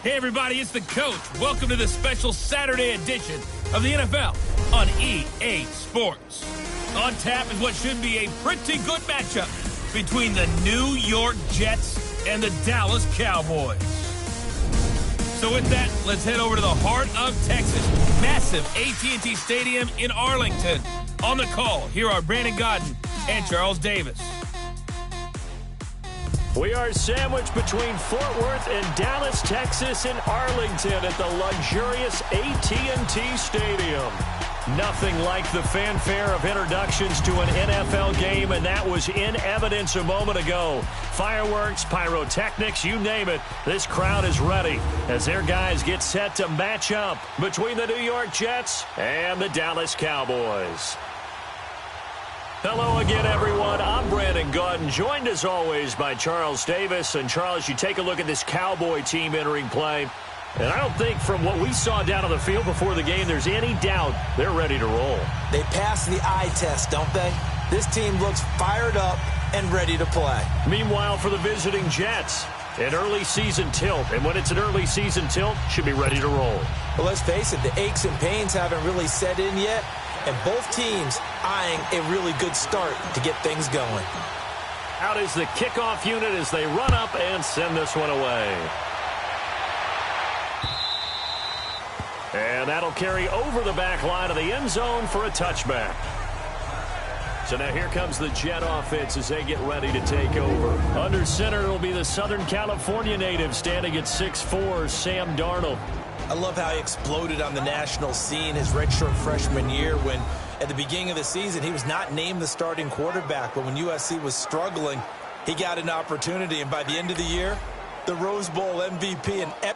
Hey, everybody, it's the coach. Welcome to the special Saturday edition of the NFL on EA Sports. On tap is what should be a pretty good matchup between the New York Jets and the Dallas Cowboys. So with that, let's head over to the heart of Texas. Massive AT&T Stadium in Arlington. On the call, here are Brandon Gaudin and Charles Davis. We are sandwiched between Fort Worth and Dallas, Texas, and Arlington at the luxurious AT&T Stadium. Nothing like the fanfare of introductions to an NFL game, and that was in evidence a moment ago. Fireworks, pyrotechnics, you name it, this crowd is ready as their guys get set to match up between the New York Jets and the Dallas Cowboys. Hello again, everyone. I'm Brandon Gaudin, joined as always by Charles Davis. And Charles, you take a look at this Cowboy team entering play, and I don't think from what we saw down on the field before the game there's any doubt they're ready to roll. They passed the eye test, don't they? This team looks fired up and ready to play. Meanwhile, for the visiting Jets, an early season tilt. And when it's an early season tilt, should be ready to roll. Well, let's face it, the aches and pains haven't really set in yet. And both teams eyeing a really good start to get things going. Out is the kickoff unit as they run up and send this one away. And that'll carry over the back line of the end zone for a touchback. So now here comes the Jet offense as they get ready to take over. Under center will be the Southern California native standing at 6'4", Sam Darnold. I love how he exploded on the national scene his redshirt freshman year when, at the beginning of the season, he was not named the starting quarterback. But when USC was struggling, he got an opportunity. And by the end of the year, the Rose Bowl MVP and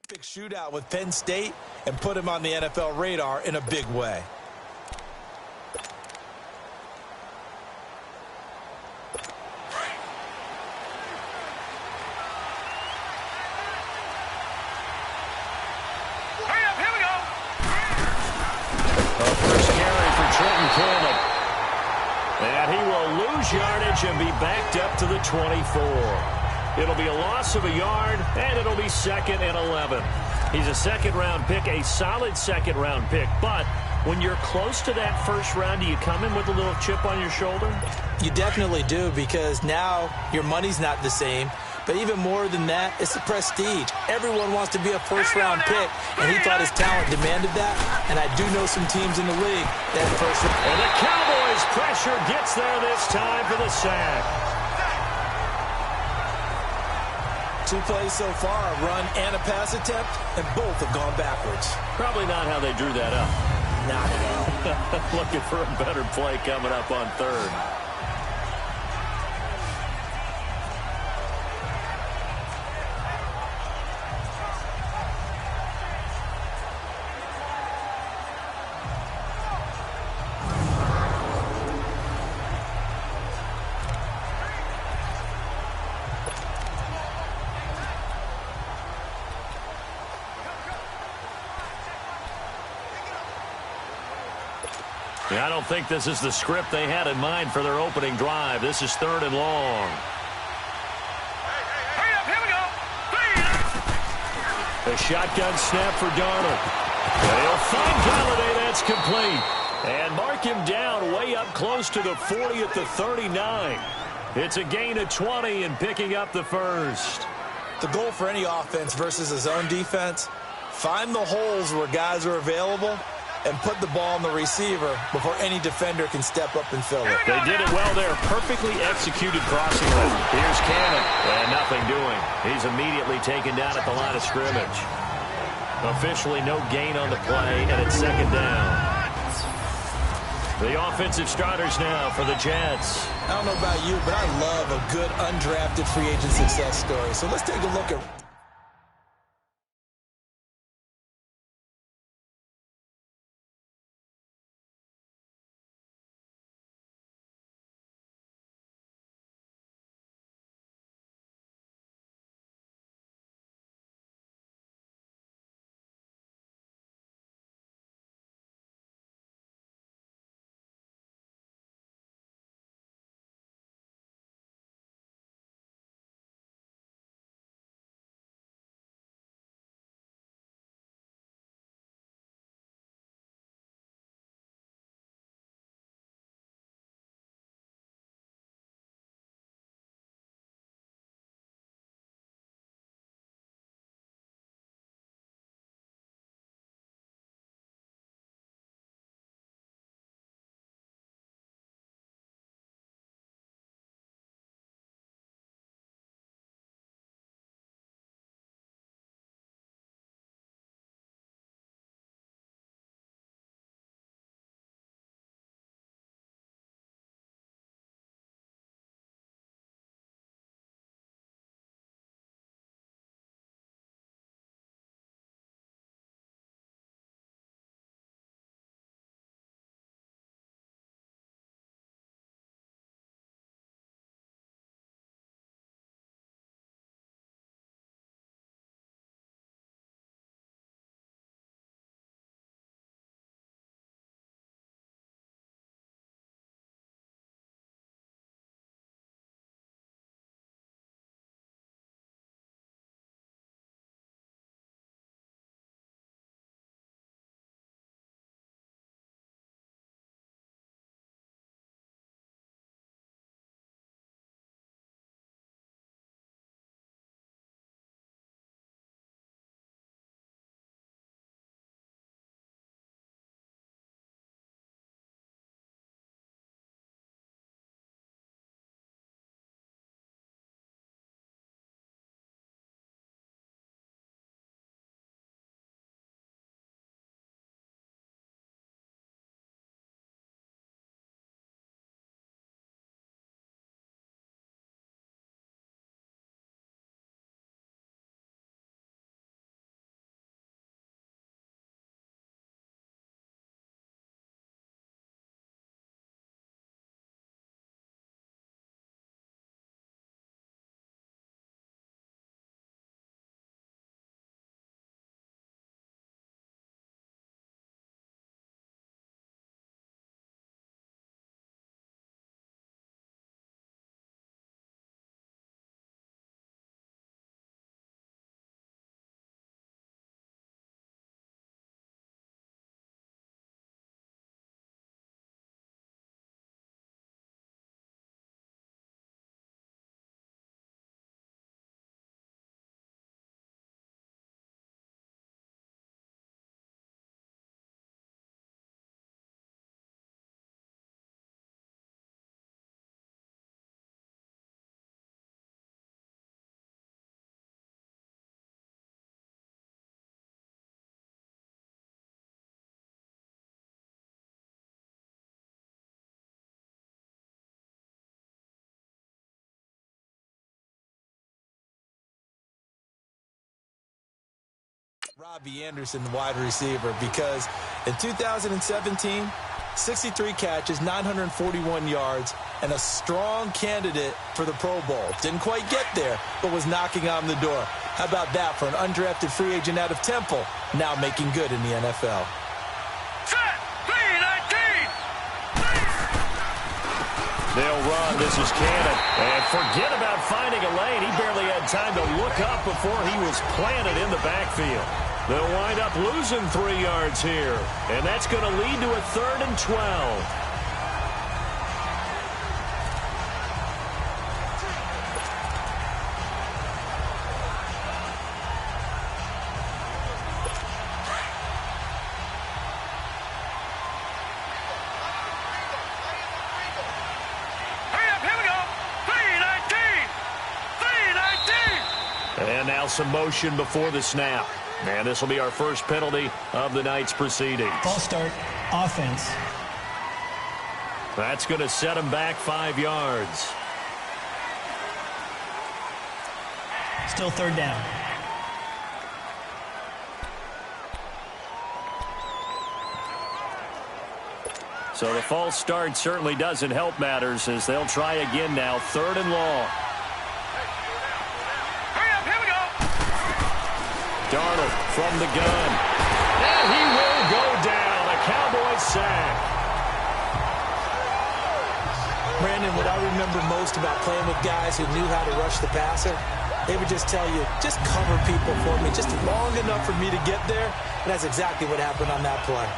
big shootout with Penn State and put him on the NFL radar in a big way. And he will lose yardage and be backed up to the 24. It'll be a loss of a yard, and it'll be 2nd and 11. He's a second-round pick, a solid second-round pick. But when you're close to that first round, do you come in with a little chip on your shoulder? You definitely do, because now your money's not the same. But even more than that, it's the prestige. Everyone wants to be a first-round pick, and he thought his talent demanded that. And I do know some teams in the league that first round. And the Cowboys' pressure gets there this time for the sack. 2 plays so far, a run and a pass attempt, and both have gone backwards. Probably not how they drew that up. Not at all. Looking for a better play coming up on 3rd. I don't think this is the script they had in mind for their opening drive. This is 3rd and long. Hurry up, here we go. A shotgun snap for Darnold. They'll find Galladay. That's complete. And mark him down way up close to the 40 at the 39. It's a gain of 20 and picking up the first. The goal for any offense versus a zone defense, find the holes where guys are available and put the ball on the receiver before any defender can step up and fill it. They did it well there. Perfectly executed crossing route. Here's Cannon. And nothing doing. He's immediately taken down at the line of scrimmage. Officially no gain on the play, and it's second down. The offensive starters now for the Jets. I don't know about you, but I love a good undrafted free agent success story. So let's take a look at... Robbie Anderson, the wide receiver, because in 2017, 63 catches, 941 yards, and a strong candidate for the Pro Bowl. Didn't quite get there, but was knocking on the door. How about that for an undrafted free agent out of Temple, now making good in the NFL? Set, they'll run. This is Cannon. And forget about finding a lane. He barely had time to look up before he was planted in the backfield. They'll wind up losing 3 yards here, and that's going to lead to a 3rd and 12. And now some motion before the snap. And this will be our first penalty of the night's proceedings. Ball start, offense. That's going to set him back 5 yards. Still 3rd down. So the false start certainly doesn't help matters as they'll try again now. 3rd and long. Darnold from the gun. And he will go down. A Cowboys sack. Brandon, what I remember most about playing with guys who knew how to rush the passer, they would just tell you, just cover people for me, just long enough for me to get there. And that's exactly what happened on that play.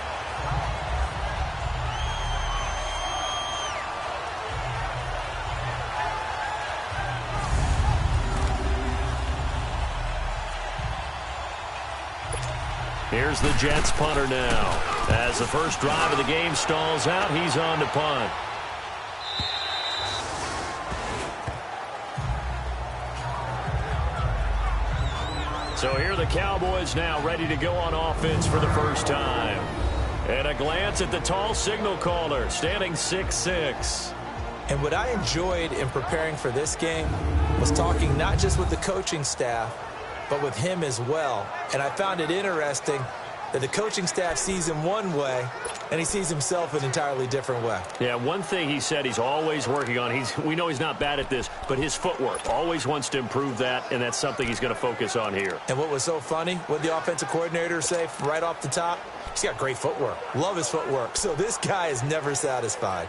Here's the Jets punter now. As the first drive of the game stalls out, he's on to punt. So here are the Cowboys now ready to go on offense for the first time. And a glance at the tall signal caller, standing 6'6". And what I enjoyed in preparing for this game was talking not just with the coaching staff, but with him as well. And I found it interesting that the coaching staff sees him one way, and he sees himself an entirely different way. Yeah, one thing he said he's always working on, we know he's not bad at this, but his footwork, always wants to improve that, and that's something he's going to focus on here. And what was so funny, what did the offensive coordinator say right off the top? He's got great footwork. Love his footwork. So this guy is never satisfied.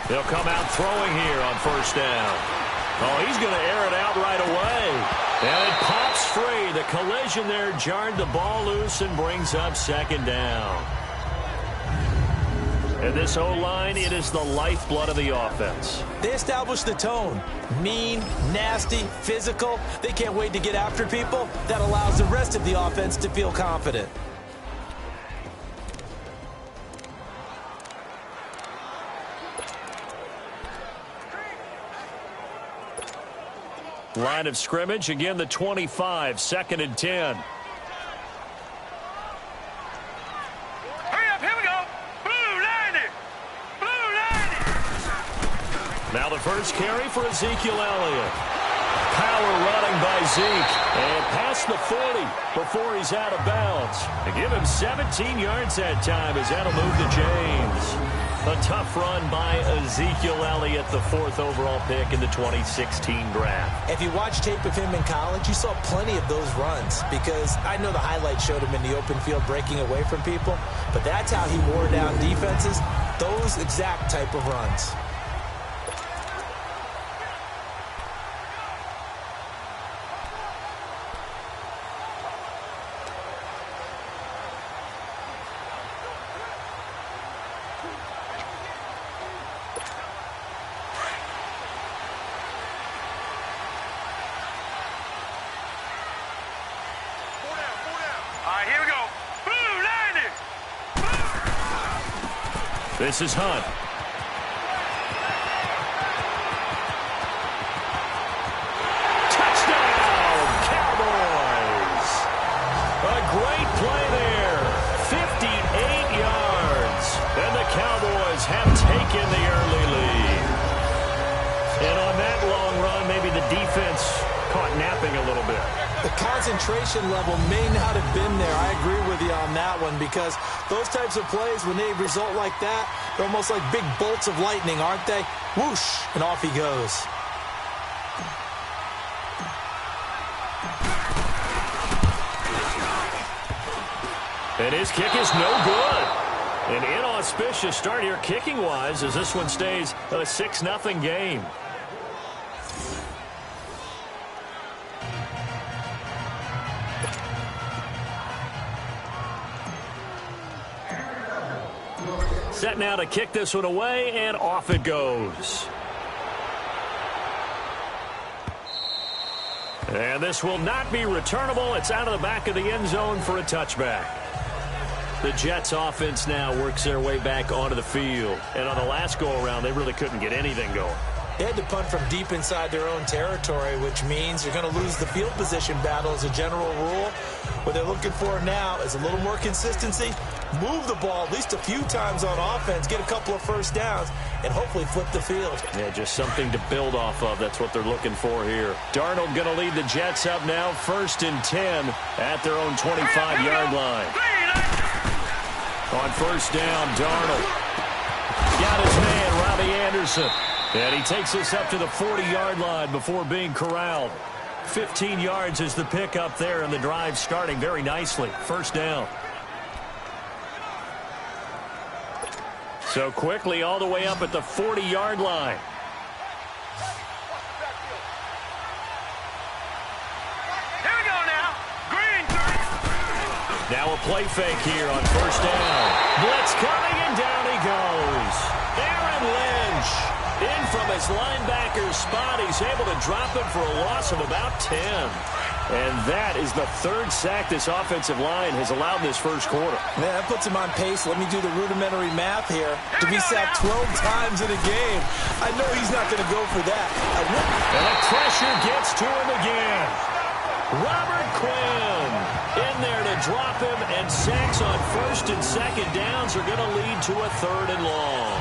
They'll come out throwing here on 1st down. Oh, he's going to air it out right away. And it pops free. The collision there jarred the ball loose and brings up 2nd down. And this O-line, it is the lifeblood of the offense. They establish the tone. Mean, nasty, physical. They can't wait to get after people. That allows the rest of the offense to feel confident. Line of scrimmage, again the 25, 2nd and 10. Hurry up, here we go. Blue 90. Blue 90. Now the first carry for Ezekiel Elliott. Power running by Zeke. And past the 40 before he's out of bounds. They give him 17 yards that time as that'll move to James. A tough run by Ezekiel Elliott, the 4th overall pick in the 2016 draft. If you watch tape of him in college, you saw plenty of those runs because I know the highlights showed him in the open field breaking away from people, but that's how he wore down defenses, those exact type of runs. This is Hunt. Touchdown, Cowboys. A great play there. 58 yards. And the Cowboys have taken the early lead. And on that long run, maybe the defense caught napping a little bit. The concentration level may not have been there. I agree with you on that one because those types of plays, when they result like that, they're almost like big bolts of lightning, aren't they? Whoosh, and off he goes. And his kick is no good. An inauspicious start here kicking-wise as this one stays a 6-0 game. Set now to kick this one away, and off it goes. And this will not be returnable. It's out of the back of the end zone for a touchback. The Jets offense now works their way back onto the field. And on the last go-around, they really couldn't get anything going. They had to punt from deep inside their own territory, which means you're going to lose the field position battle as a general rule. What they're looking for now is a little more consistency, move the ball at least a few times on offense, get a couple of first downs, and hopefully flip the field. Yeah, just something to build off of. That's what they're looking for here. Darnold going to lead the Jets up now, 1st and 10 at their own 25-yard line. On 1st down, Darnold got his man, Robbie Anderson. And he takes us up to the 40-yard line before being corralled. 15 yards is the pickup there, and the drive starting very nicely. 1st down. So quickly all the way up at the 40-yard line. Here we go now. Green. Now a play fake here on 1st down. Blitz coming, and down he goes. Aaron Lynch. In from his linebacker spot, he's able to drop him for a loss of about 10. And that is the 3rd sack this offensive line has allowed in this 1st quarter. Man, that puts him on pace. Let me do the rudimentary math here. To be sacked 12 times in a game, I know he's not going to go for that. And the pressure gets to him again. Robert Quinn in there to drop him, and sacks on 1st and 2nd downs are going to lead to a 3rd and long.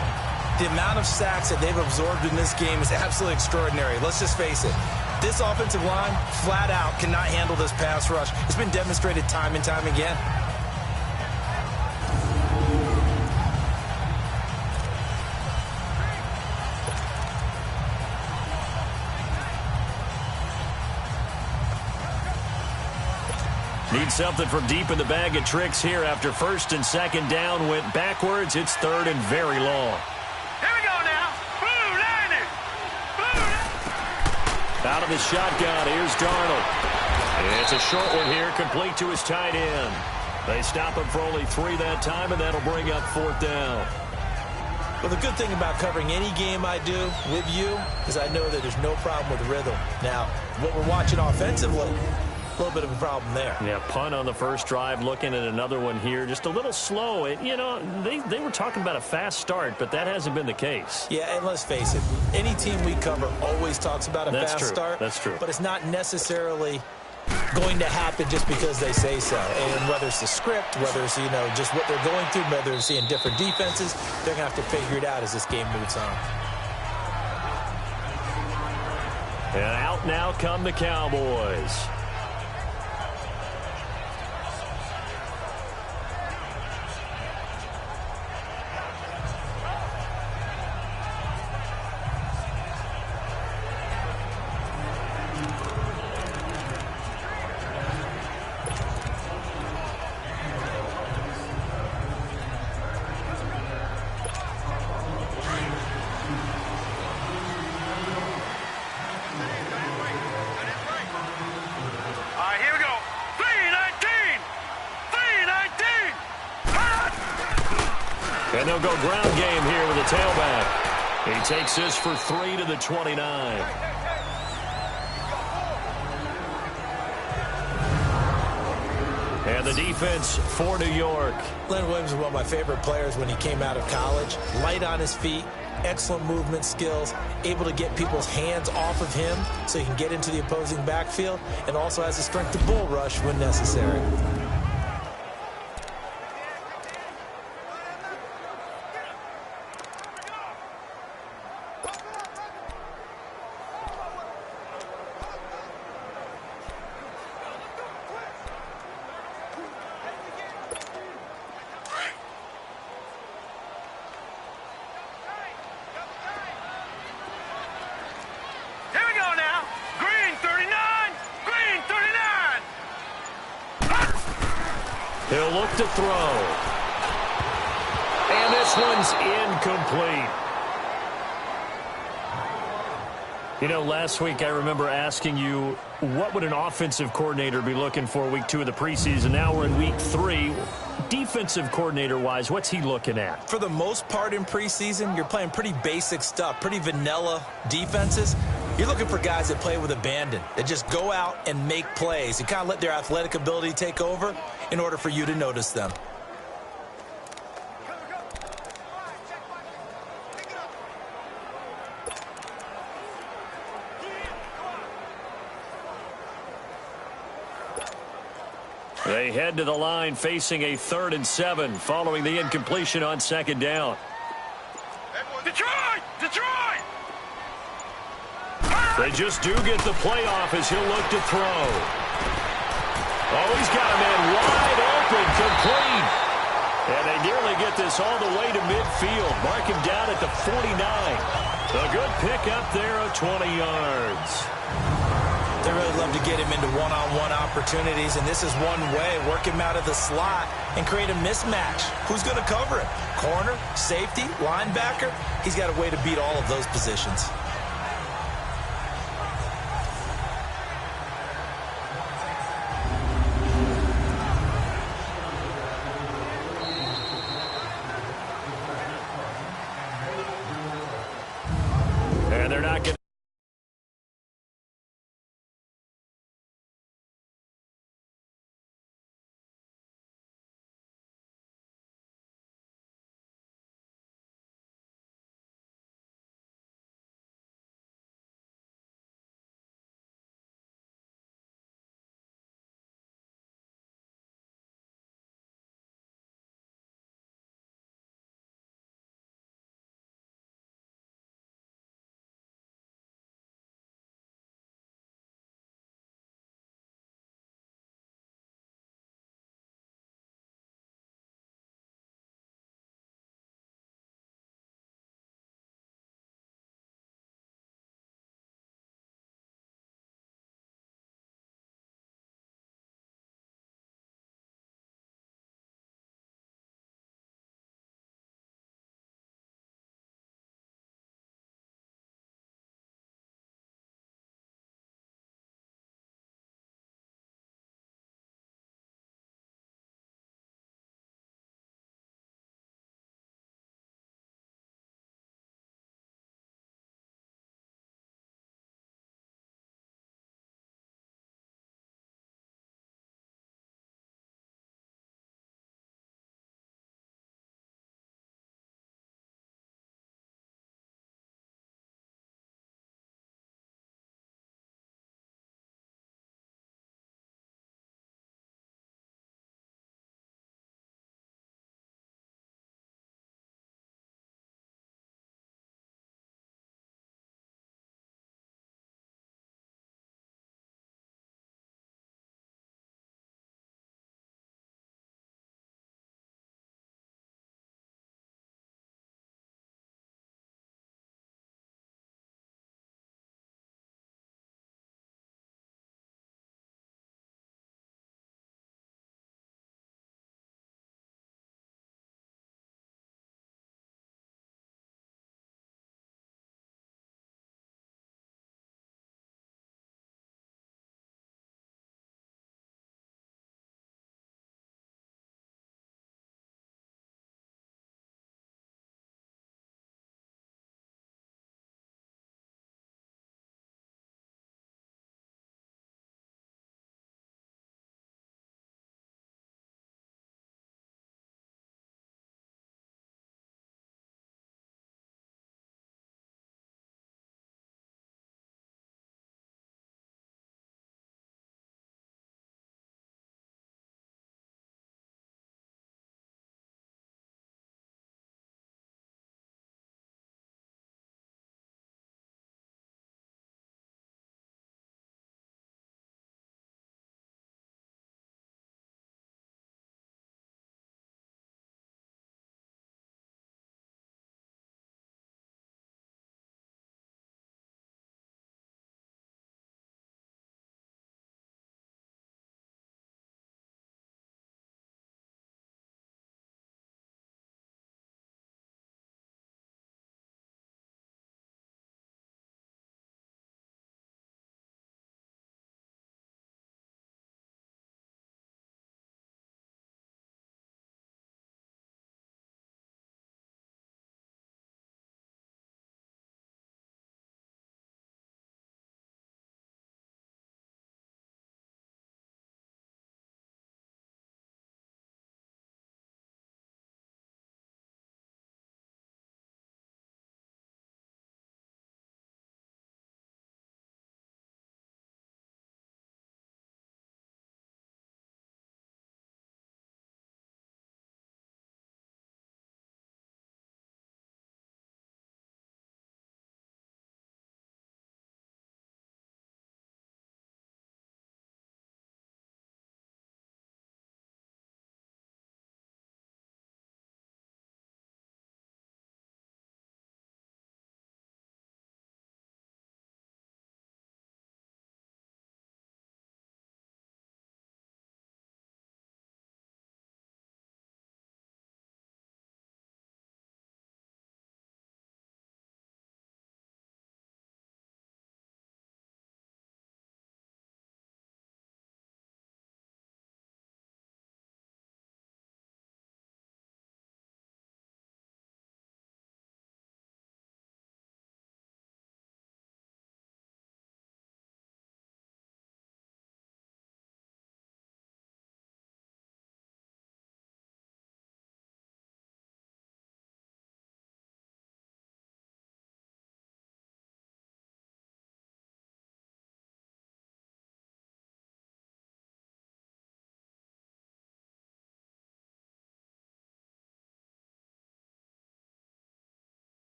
The amount of sacks that they've absorbed in this game is absolutely extraordinary. Let's just face it. This offensive line, flat out, cannot handle this pass rush. It's been demonstrated time and time again. Need something from deep in the bag of tricks here after 1st and 2nd down went backwards. It's 3rd and very long. Here we go now. Blue line. Out of the shotgun, here's Darnold. It's a short one here, complete to his tight end. They stop him for only 3 that time, and that'll bring up 4th down. Well, the good thing about covering any game I do with you is I know that there's no problem with rhythm. Now, what we're watching offensively, a little bit of a problem there. Yeah, punt on the 1st drive, looking at another one here. Just a little slow. You know, they were talking about a fast start, but that hasn't been the case. Yeah, and let's face it, any team we cover always talks about a fast start. That's true. But it's not necessarily going to happen just because they say so. And whether it's the script, whether it's, just what they're going through, whether they're seeing different defenses, they're going to have to figure it out as this game moves on. And out now come the Cowboys. And they'll go ground game here with the tailback. He takes this for 3 to the 29. And the defense for New York. Leonard Williams was one of my favorite players when he came out of college. Light on his feet, excellent movement skills, able to get people's hands off of him so he can get into the opposing backfield, and also has the strength to bull rush when necessary. He'll look to throw. And this one's incomplete. You know, last week I remember asking you, what would an offensive coordinator be looking for week 2 of the preseason? Now we're in week 3. Defensive coordinator-wise, what's he looking at? For the most part in preseason, you're playing pretty basic stuff, pretty vanilla defenses. You're looking for guys that play with abandon, that just go out and make plays and kind of let their athletic ability take over in order for you to notice them. They head to the line facing a 3rd and 7 following the incompletion on 2nd down. Detroit! Detroit! They just do get the playoff as he'll look to throw. Oh, he's got a man wide open, complete. And they nearly get this all the way to midfield. Mark him down at the 49. A good pickup there of 20 yards. They really love to get him into one-on-one opportunities, and this is one way. Work him out of the slot and create a mismatch. Who's going to cover him? Corner, safety, linebacker? He's got a way to beat all of those positions. And they're not going to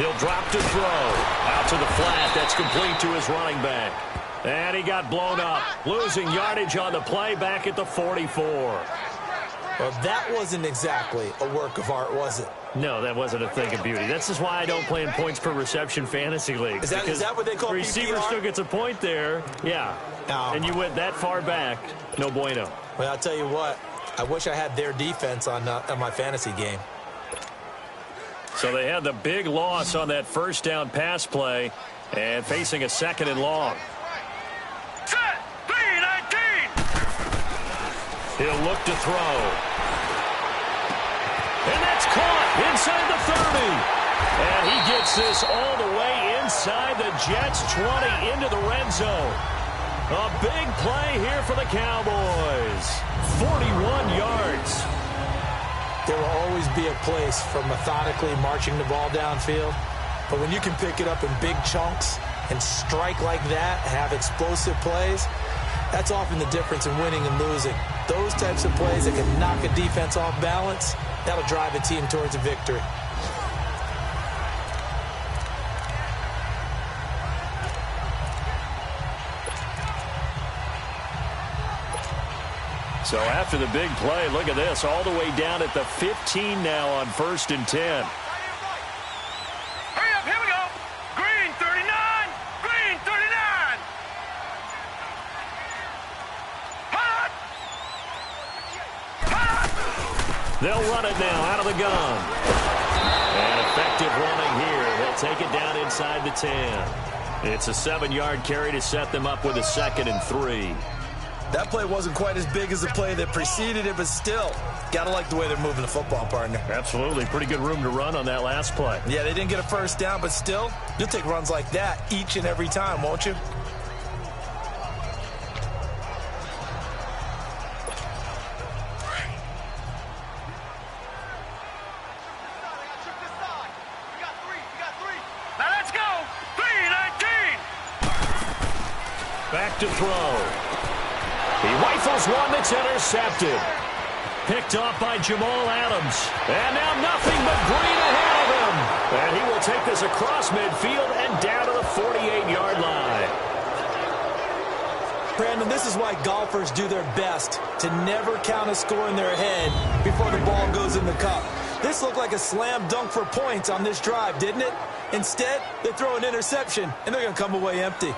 He'll drop to throw. Out to the flat. That's complete to his running back. And he got blown up. Losing yardage on the play back at the 44. Well, that wasn't exactly a work of art, was it? No, that wasn't a thing of beauty. This is why I don't play in points per reception fantasy leagues. Is that what they call receiver PPR? still gets a point there. Yeah. Oh. And you went that far back. No bueno. Well, I'll tell you what. I wish I had their defense on my fantasy game. So they had the big loss on that first down pass play and facing a 2nd and long. Set. 3-19. He'll look to throw. And that's caught inside the 30. And he gets this all the way inside the Jets' 20 into the red zone. A big play here for the Cowboys. 41 yards. There will always be a place for methodically marching the ball downfield. But when you can pick it up in big chunks and strike like that, have explosive plays, that's often the difference in winning and losing. Those types of plays that can knock a defense off balance, that'll drive a team towards a victory. So after the big play, look at this, all the way down at the 15 now on 1st and 10. Hurry up, here we go. Green 39. Green 39. Hot. Hot. They'll run it now out of the gun. And effective running here. They'll take it down inside the 10. It's a 7-yard carry to set them up with a 2nd and 3. That play wasn't quite as big as the play that preceded it, but still, gotta like the way they're moving the football, partner. Absolutely. Pretty good room to run on that last play. Yeah, they didn't get a first down, but still, you'll take runs like that each and every time, won't you? Now let's go. 3-19. Back to throw. He rifles one that's intercepted. Picked off by Jamal Adams. And now nothing but green ahead of him. And he will take this across midfield and down to the 48-yard line. Brandon, this is why golfers do their best to never count a score in their head before the ball goes in the cup. This looked like a slam dunk for points on this drive, didn't it? Instead, they throw an interception, and they're going to come away empty.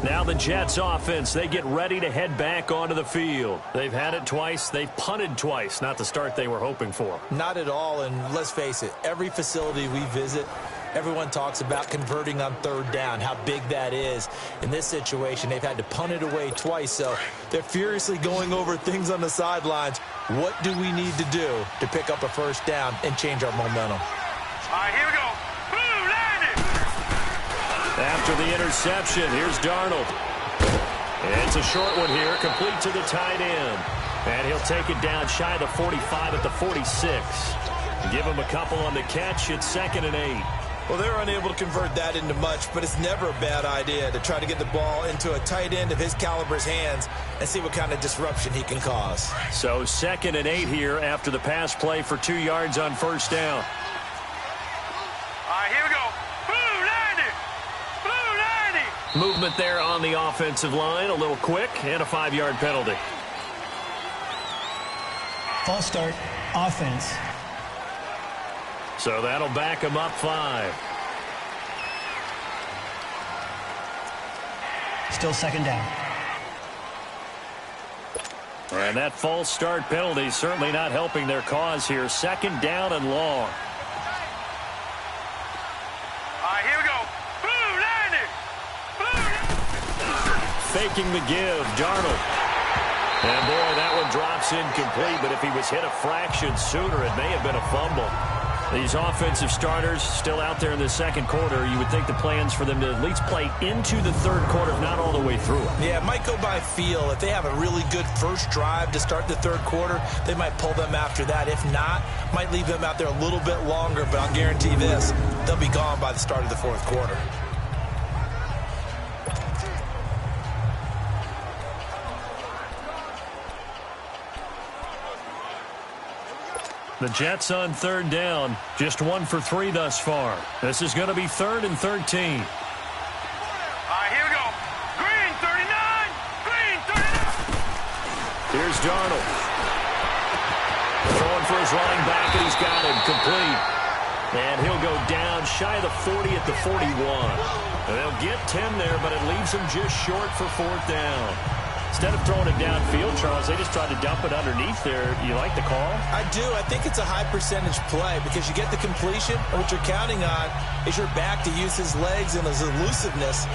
Now the Jets offense, they get ready to head back onto the field. They've had it twice. They've punted twice. Not the start they were hoping for. Not at all, and let's face it, every facility we visit, everyone talks about converting on 3rd down, how big that is. In this situation, they've had to punt it away twice, so they're furiously going over things on the sidelines. What do we need to do to pick up a first down and change our momentum? All right, here we go. Blue landed. After the interception, here's Darnold. And it's a short one here, complete to the tight end. And he'll take it down shy of the 45 at the 46. Give him a couple on the catch. It's 2nd and 8. Well, they're unable to convert that into much, but it's never a bad idea to try to get the ball into a tight end of his caliber's hands and see what kind of disruption he can cause. So 2nd and 8 here after the pass play for 2 yards on first down. All right, here we go. Blue landed. Blue landed. Movement there on the offensive line, a little quick, and a 5-yard penalty. False start, offense. So that'll back him up 5. Still 2nd down. And that false start penalty certainly not helping their cause here. 2nd down and long. All right, here we go. Blue landed. Blue. Faking the give, Darnold. And boy, that one drops incomplete, but if he was hit a fraction sooner, it may have been a fumble. These offensive starters still out there in the 2nd quarter. You would think the plans for them to at least play into the 3rd quarter, if not all the way through it. Yeah, it might go by feel. If they have a really good first drive to start the 3rd quarter, they might pull them after that. If not, might leave them out there a little bit longer, but I'll guarantee this, they'll be gone by the start of the 4th quarter. The Jets on third down. Just 1 for 3 thus far. This is going to be 3rd and 13. All right, here we go. Green 39. Green 39. Here's Darnold. Throwing for his running back, and he's got him complete. And he'll go down shy of the 40 at the 41. They'll get 10 there, but it leaves him just short for 4th down. Instead of throwing it downfield, Charles, they just tried to dump it underneath there. You like the call? I do. I think it's a high percentage play because you get the completion, and what you're counting on is your back to use his legs and his elusiveness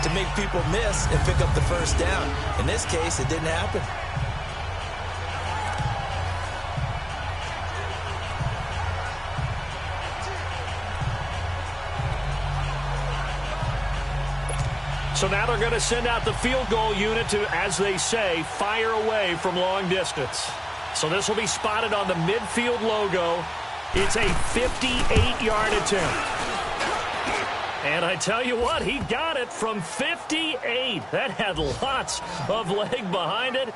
to make people miss and pick up the first down. In this case, it didn't happen. So now they're going to send out the field goal unit to, as they say, fire away from long distance. So this will be spotted on the midfield logo. It's a 58-yard attempt. And I tell you what, he got it from 58. That had lots of leg behind it.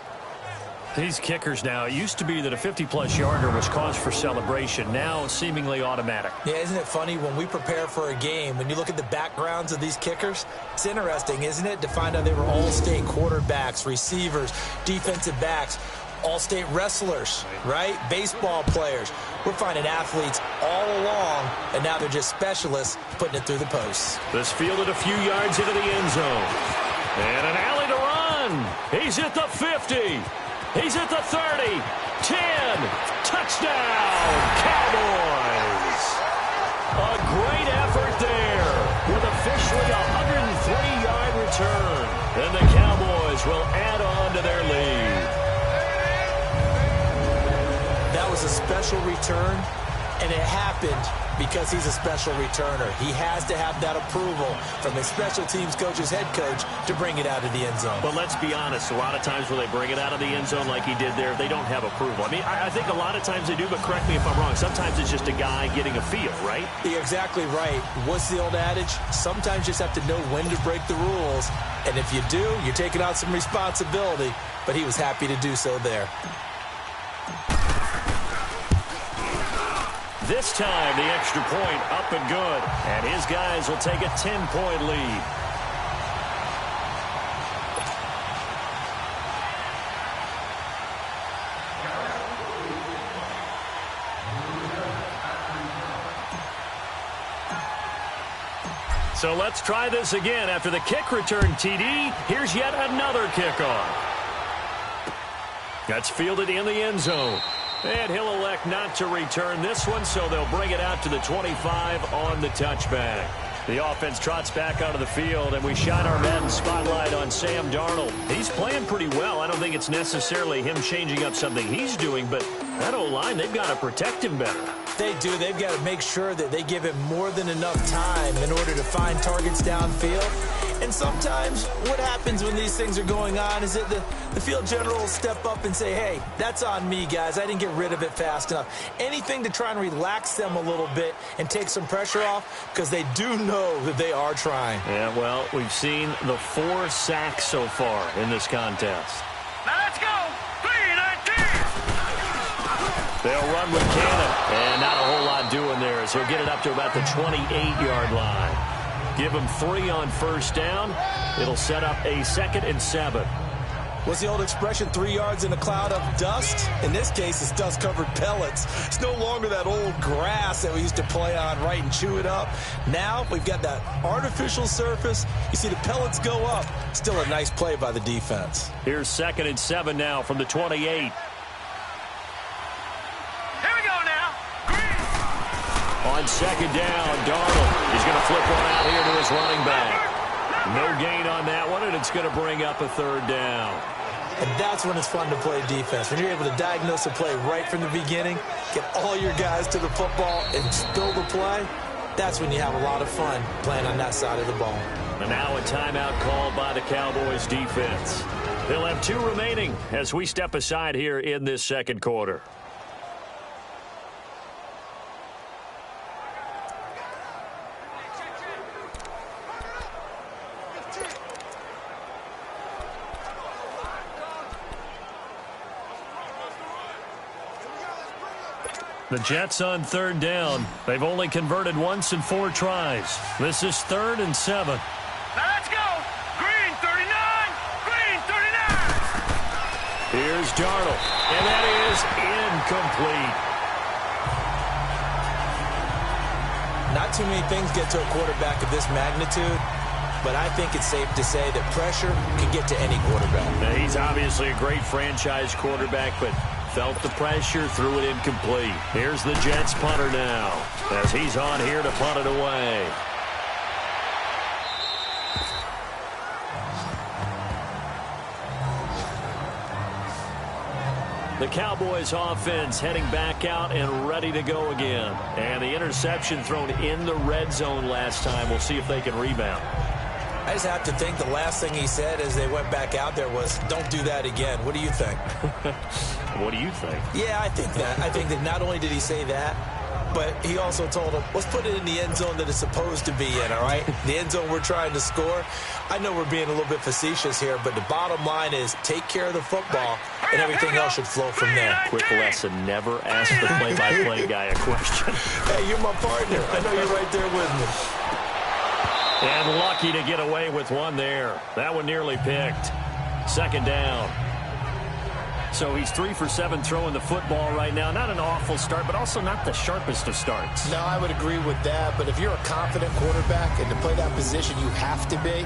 These kickers now, it used to be that a 50-plus yarder was cause for celebration. Now, seemingly automatic. Yeah, isn't it funny when we prepare for a game, when you look at the backgrounds of these kickers, it's interesting, isn't it, to find out they were all-state quarterbacks, receivers, defensive backs, all-state wrestlers, right? Baseball players. We're finding athletes all along, and now they're just specialists putting it through the posts. This fielded a few yards into the end zone. And an alley to run. He's at the 50. He's at the 30, 10, touchdown, Cowboys. A great effort there with officially a 103-yard return. And the Cowboys will add on to their lead. That was a special return, and it happened because he's a special returner. He has to have that approval from his special teams coach's head coach to bring it out of the end zone. But let's be honest, a lot of times when they bring it out of the end zone like he did there, they don't have approval. I mean, I think a lot of times they do, but correct me if I'm wrong. Sometimes it's just a guy getting a feel, right? You're exactly right. What's the old adage? Sometimes you just have to know when to break the rules. And if you do, you're taking on some responsibility. But he was happy to do so there. This time, the extra point up and good. And his guys will take a 10-point lead. So let's try this again. After the kick return TD, here's yet another kickoff. That's fielded in the end zone. And he'll elect not to return this one, so they'll bring it out to the 25 on the touchback. The offense trots back onto the field, and we shine our Madden spotlight on Sam Darnold. He's playing pretty well. I don't think it's necessarily him changing up something he's doing, but that O-line, they've got to protect him better. They do. They've got to make sure that they give him more than enough time in order to find targets downfield. And sometimes what happens when these things are going on is that the field general will step up and say, hey, that's on me, guys. I didn't get rid of it fast enough. Anything to try and relax them a little bit and take some pressure off because they do know that they are trying. Yeah, well, we've seen the 4 sacks so far in this contest. Now let's go. 3-19. They'll run with Cannon, and not a whole lot doing there as he'll get it up to about the 28-yard line. Give him 3 on first down. It'll set up a 2nd and 7. What's the old expression, 3 yards in a cloud of dust? In this case, it's dust-covered pellets. It's no longer that old grass that we used to play on, right, and chew it up. Now we've got that artificial surface. You see the pellets go up. Still a nice play by the defense. Here's 2nd and 7 now from the 28. On 2nd down, Darnold. He's going to flip one out here to his running back. No gain on that one, and it's going to bring up a 3rd down. And that's when it's fun to play defense. When you're able to diagnose a play right from the beginning, get all your guys to the football and spill the play, that's when you have a lot of fun playing on that side of the ball. And now a timeout called by the Cowboys defense. They'll have 2 remaining as we step aside here in this 2nd quarter. The Jets on third down. They've only converted once in 4 tries. This is 3rd and 7. Now let's go. Green 39. Green 39. Here's Darnold. And that is incomplete. Not too many things get to a quarterback of this magnitude, but I think it's safe to say that pressure can get to any quarterback. Now, he's obviously a great franchise quarterback, but felt the pressure, threw it incomplete. Here's the Jets punter now, as he's on here to punt it away. The Cowboys offense heading back out and ready to go again. And the interception thrown in the red zone last time. We'll see if they can rebound. I just have to think the last thing he said as they went back out there was, don't do that again. What do you think? What do you think? Yeah, I think that. I think that not only did he say that, but he also told him, let's put it in the end zone that it's supposed to be in, all right? The end zone we're trying to score. I know we're being a little bit facetious here, but the bottom line is take care of the football, and everything else should flow from there. Quick lesson, never ask the play-by-play guy a question. Hey, you're my partner. I know you're right there with me. And lucky to get away with one there. That one nearly picked. 2nd down. So he's 3 for 7 throwing the football right now. Not an awful start, but also not the sharpest of starts. No, I would agree with that. But if you're a confident quarterback and to play that position, you have to be.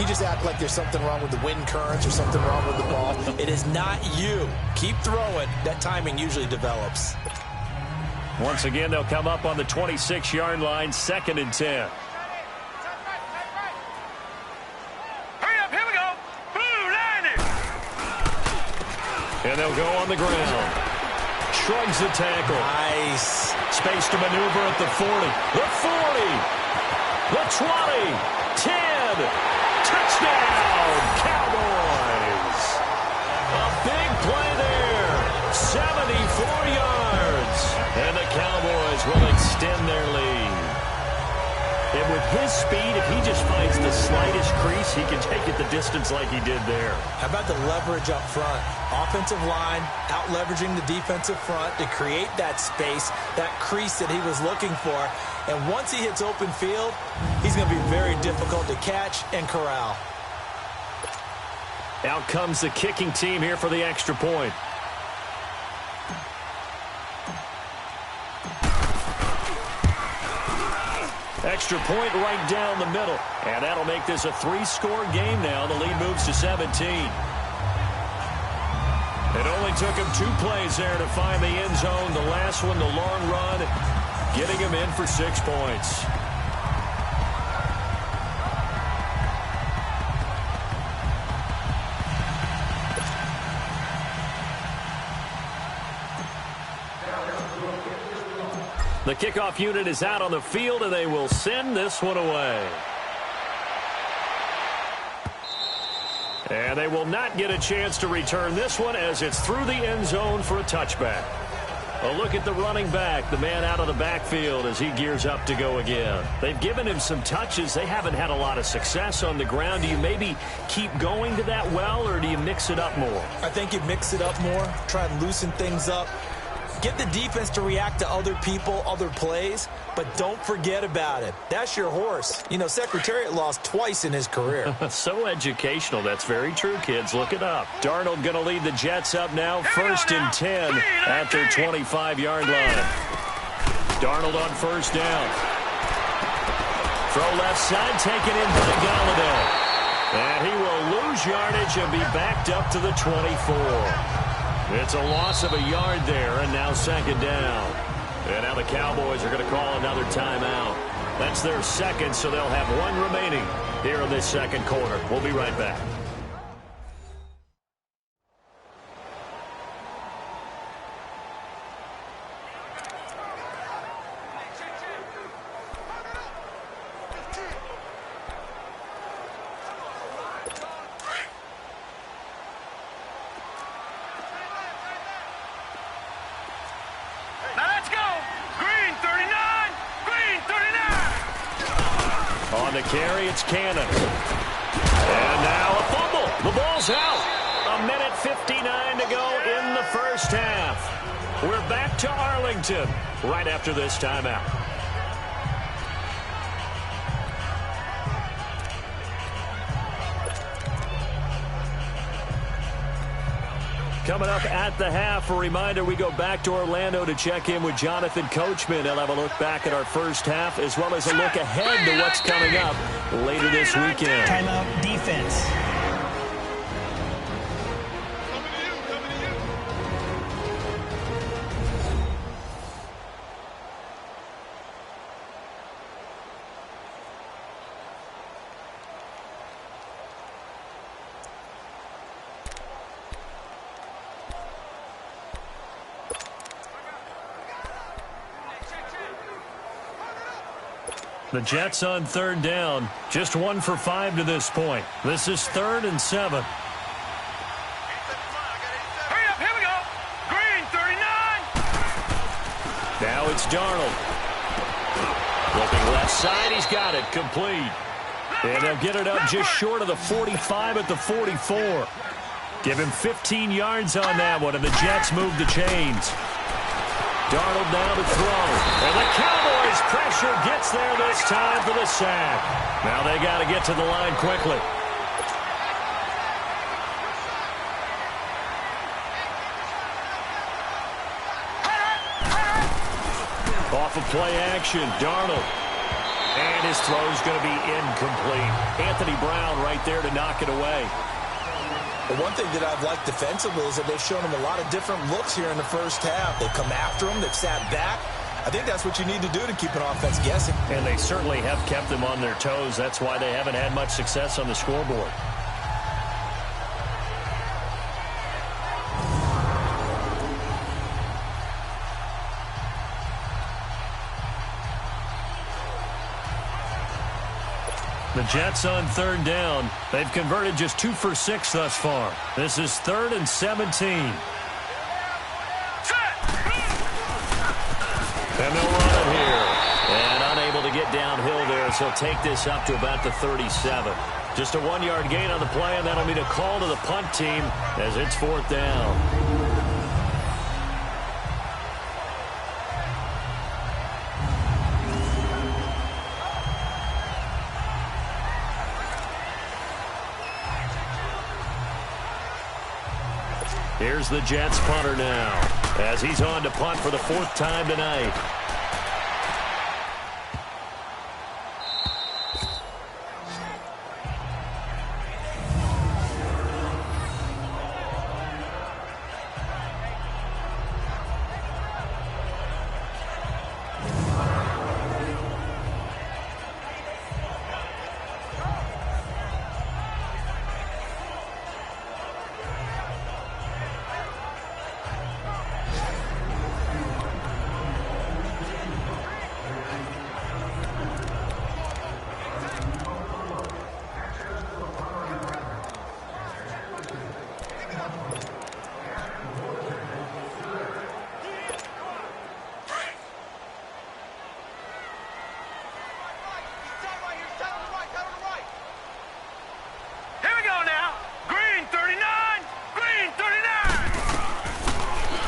You just act like there's something wrong with the wind currents or something wrong with the ball. It is not you. Keep throwing. That timing usually develops. Once again, they'll come up on the 26-yard line, 2nd and 10. And they'll go on the ground. Shrugs the tackle. Nice. Space to maneuver at the 40. The 40. The 20. 10. Touchdown, Cowboys. A big play there. 74 yards. And the Cowboys will extend their lead. And with his speed, if he just finds the slightest crease, he can take it the distance like he did there. How about the leverage up front? Offensive line out-leveraging the defensive front to create that space, that crease that he was looking for. And once he hits open field, he's going to be very difficult to catch and corral. Out comes the kicking team here for the extra point. Extra point right down the middle. And that'll make this a 3-score game now. The lead moves to 17. It only took him 2 plays there to find the end zone. The last one, the long run, getting him in for 6 points. The kickoff unit is out on the field, and they will send this one away. And they will not get a chance to return this one as it's through the end zone for a touchback. A look at the running back, the man out of the backfield as he gears up to go again. They've given him some touches. They haven't had a lot of success on the ground. Do you maybe keep going to that well, or do you mix it up more? I think you mix it up more, try and loosen things up. Get the defense to react to other people, other plays, but don't forget about it. That's your horse. You know, Secretariat lost twice in his career. So educational. That's very true, kids. Look it up. Darnold going to lead the Jets up now. 1st and 10 at their 25-yard line. Darnold on 1st down. Throw left side, taken in by Galladay. And he will lose yardage and be backed up to the 24. It's a loss of a yard there, and now 2nd down. And now the Cowboys are going to call another timeout. That's their 2nd, so they'll have 1 remaining here in this 2nd quarter. We'll be right back. On the carry, it's Cannon. And now a fumble. The ball's out. 1:59 to go in the 1st half. We're back to Arlington right after this timeout. Coming up at the half, a reminder, we go back to Orlando to check in with Jonathan Coachman. He'll have a look back at our first half as well as a look ahead to what's coming up later this weekend. Timeout defense. The Jets on third down. Just 1 for 5 to this point. This is 3rd and 7. Hurry up, here we go. Green, 39. Now it's Darnold. Looking left side, he's got it. Complete. And they'll get it up just short of the 45 at the 44. Give him 15 yards on that one, and the Jets move the chains. Darnold now to throw. And the Cowboys pressure gets there this time for the sack. Now they got to get to the line quickly. Off of play action, Darnold. And his throw's going to be incomplete. Anthony Brown right there to knock it away. But one thing that I've liked defensively is that they've shown him a lot of different looks here in the first half. They've come after him. They've sat back. I think that's what you need to do to keep an offense guessing. And they certainly have kept them on their toes. That's why they haven't had much success on the scoreboard. The Jets on third down. They've converted just 2 for 6 thus far. This is 3rd and 17. And they'll run it here. And unable to get downhill there, so he'll take this up to about the 37. Just a 1-yard gain on the play, and that'll mean a call to the punt team as it's 4th down. Here's the Jets punter now as he's on to punt for the 4th time tonight.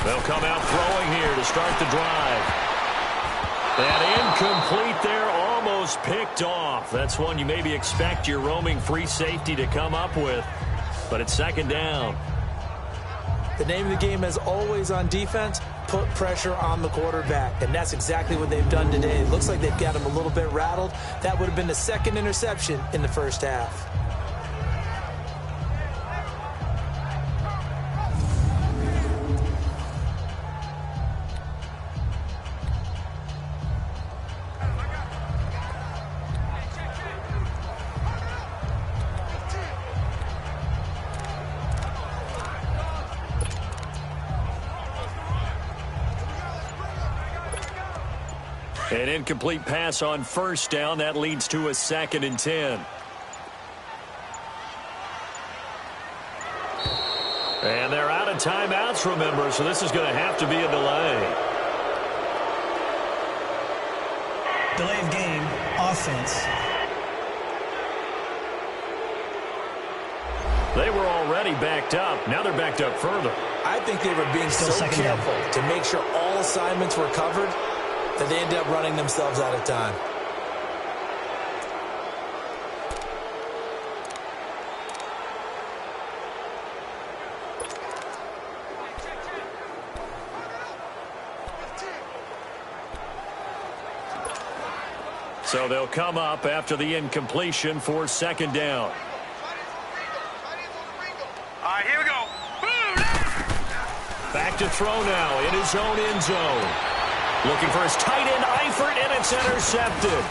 They'll come out throwing here to start the drive. And incomplete there, almost picked off. That's one you maybe expect your roaming free safety to come up with. But it's 2nd down. The name of the game is always on defense, put pressure on the quarterback. And that's exactly what they've done today. It looks like they've got him a little bit rattled. That would have been the 2nd interception in the first half. An incomplete pass on 1st down. That leads to a 2nd and 10. And they're out of timeouts, remember, so this is going to have to be a delay. Delay of game, offense. They were already backed up. Now they're backed up further. I think they were being so careful to make sure all assignments were covered that they ended up running themselves out of time. So they'll come up after the incompletion for second down. All right, here we go. Back to throw now in his own end zone. Looking for his tight end, Eifert, and it's intercepted.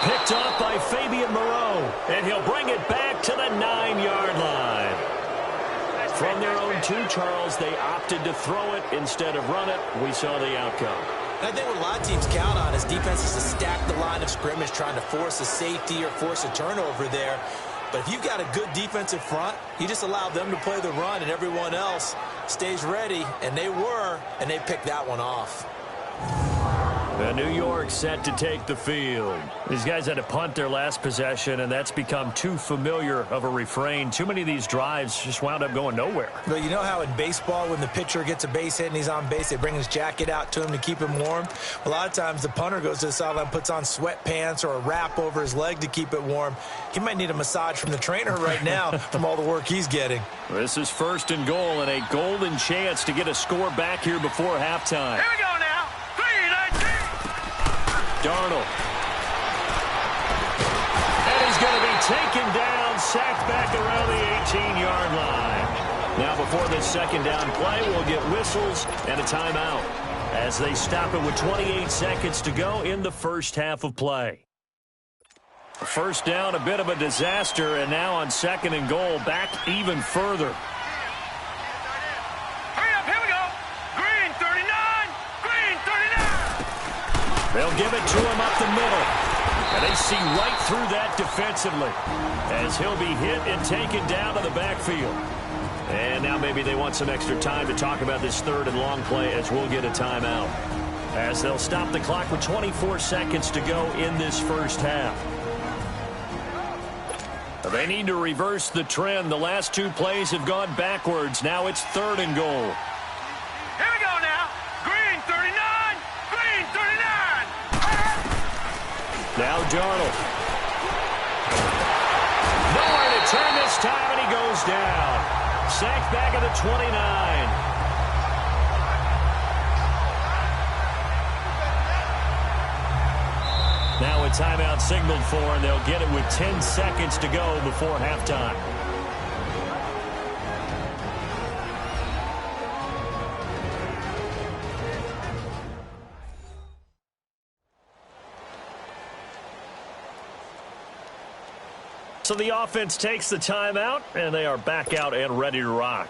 Picked up by Fabian Moreau, and he'll bring it back to the 9-yard line. From their own 2, Charles, they opted to throw it instead of run it. We saw the outcome. I think what a lot of teams count on is defenses to stack the line of scrimmage, trying to force a safety or force a turnover there. But if you've got a good defensive front, you just allow them to play the run and everyone else stays ready, and they were, and they picked that one off. New York set to take the field. These guys had to punt their last possession, and that's become too familiar of a refrain. Too many of these drives just wound up going nowhere. But you know how in baseball, when the pitcher gets a base hit and he's on base, they bring his jacket out to him to keep him warm? A lot of times the punter goes to the sideline, puts on sweatpants or a wrap over his leg to keep it warm. He might need a massage from the trainer right now from all the work he's getting. This is 1st and goal, and a golden chance to get a score back here before halftime. Here we go now. 3-19. Darnold. And he's going to be taken down, sacked back around the 18-yard line. Now before this second down play, we'll get whistles and a timeout as they stop it with 28 seconds to go in the first half of play. First down, a bit of a disaster, and now on 2nd and goal, back even further. Hurry up, here we go. Green 39, green 39. They'll give it to him up the middle. And they see right through that defensively as he'll be hit and taken down to the backfield. And now maybe they want some extra time to talk about this 3rd and long play as we'll get a timeout. As they'll stop the clock with 24 seconds to go in this first half. They need to reverse the trend. The last 2 plays have gone backwards. Now it's 3rd and goal. Here we go now. Green 39, green 39. Now Darnold. Nowhere to turn this time, and he goes down. Sacked back at the 29. Now a timeout signaled for, and they'll get it with 10 seconds to go before halftime. So the offense takes the timeout, and they are back out and ready to rock.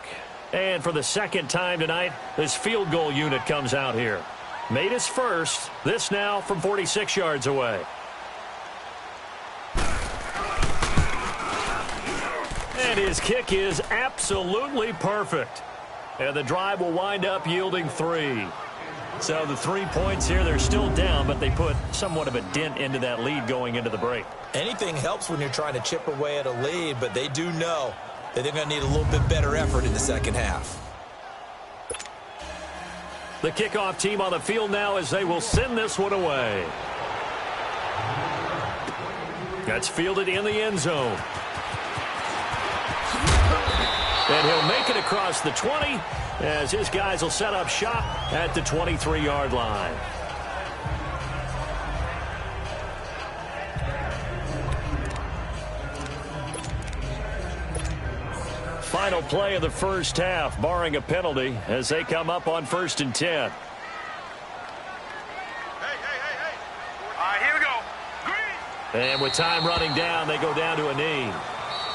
And for the second time tonight, this field goal unit comes out here. Made his first. This now from 46 yards away. And his kick is absolutely perfect. And the drive will wind up yielding 3. So the 3 points here, they're still down, but they put somewhat of a dent into that lead going into the break. Anything helps when you're trying to chip away at a lead, but they do know that they're going to need a little bit better effort in the second half. The kickoff team on the field now as they will send this one away. That's fielded in the end zone. And he'll make it across the 20 as his guys will set up shop at the 23-yard line. Final play of the first half, barring a penalty, as they come up on 1st and 10. Hey. All right, here we go. Green. And with time running down, they go down to a knee.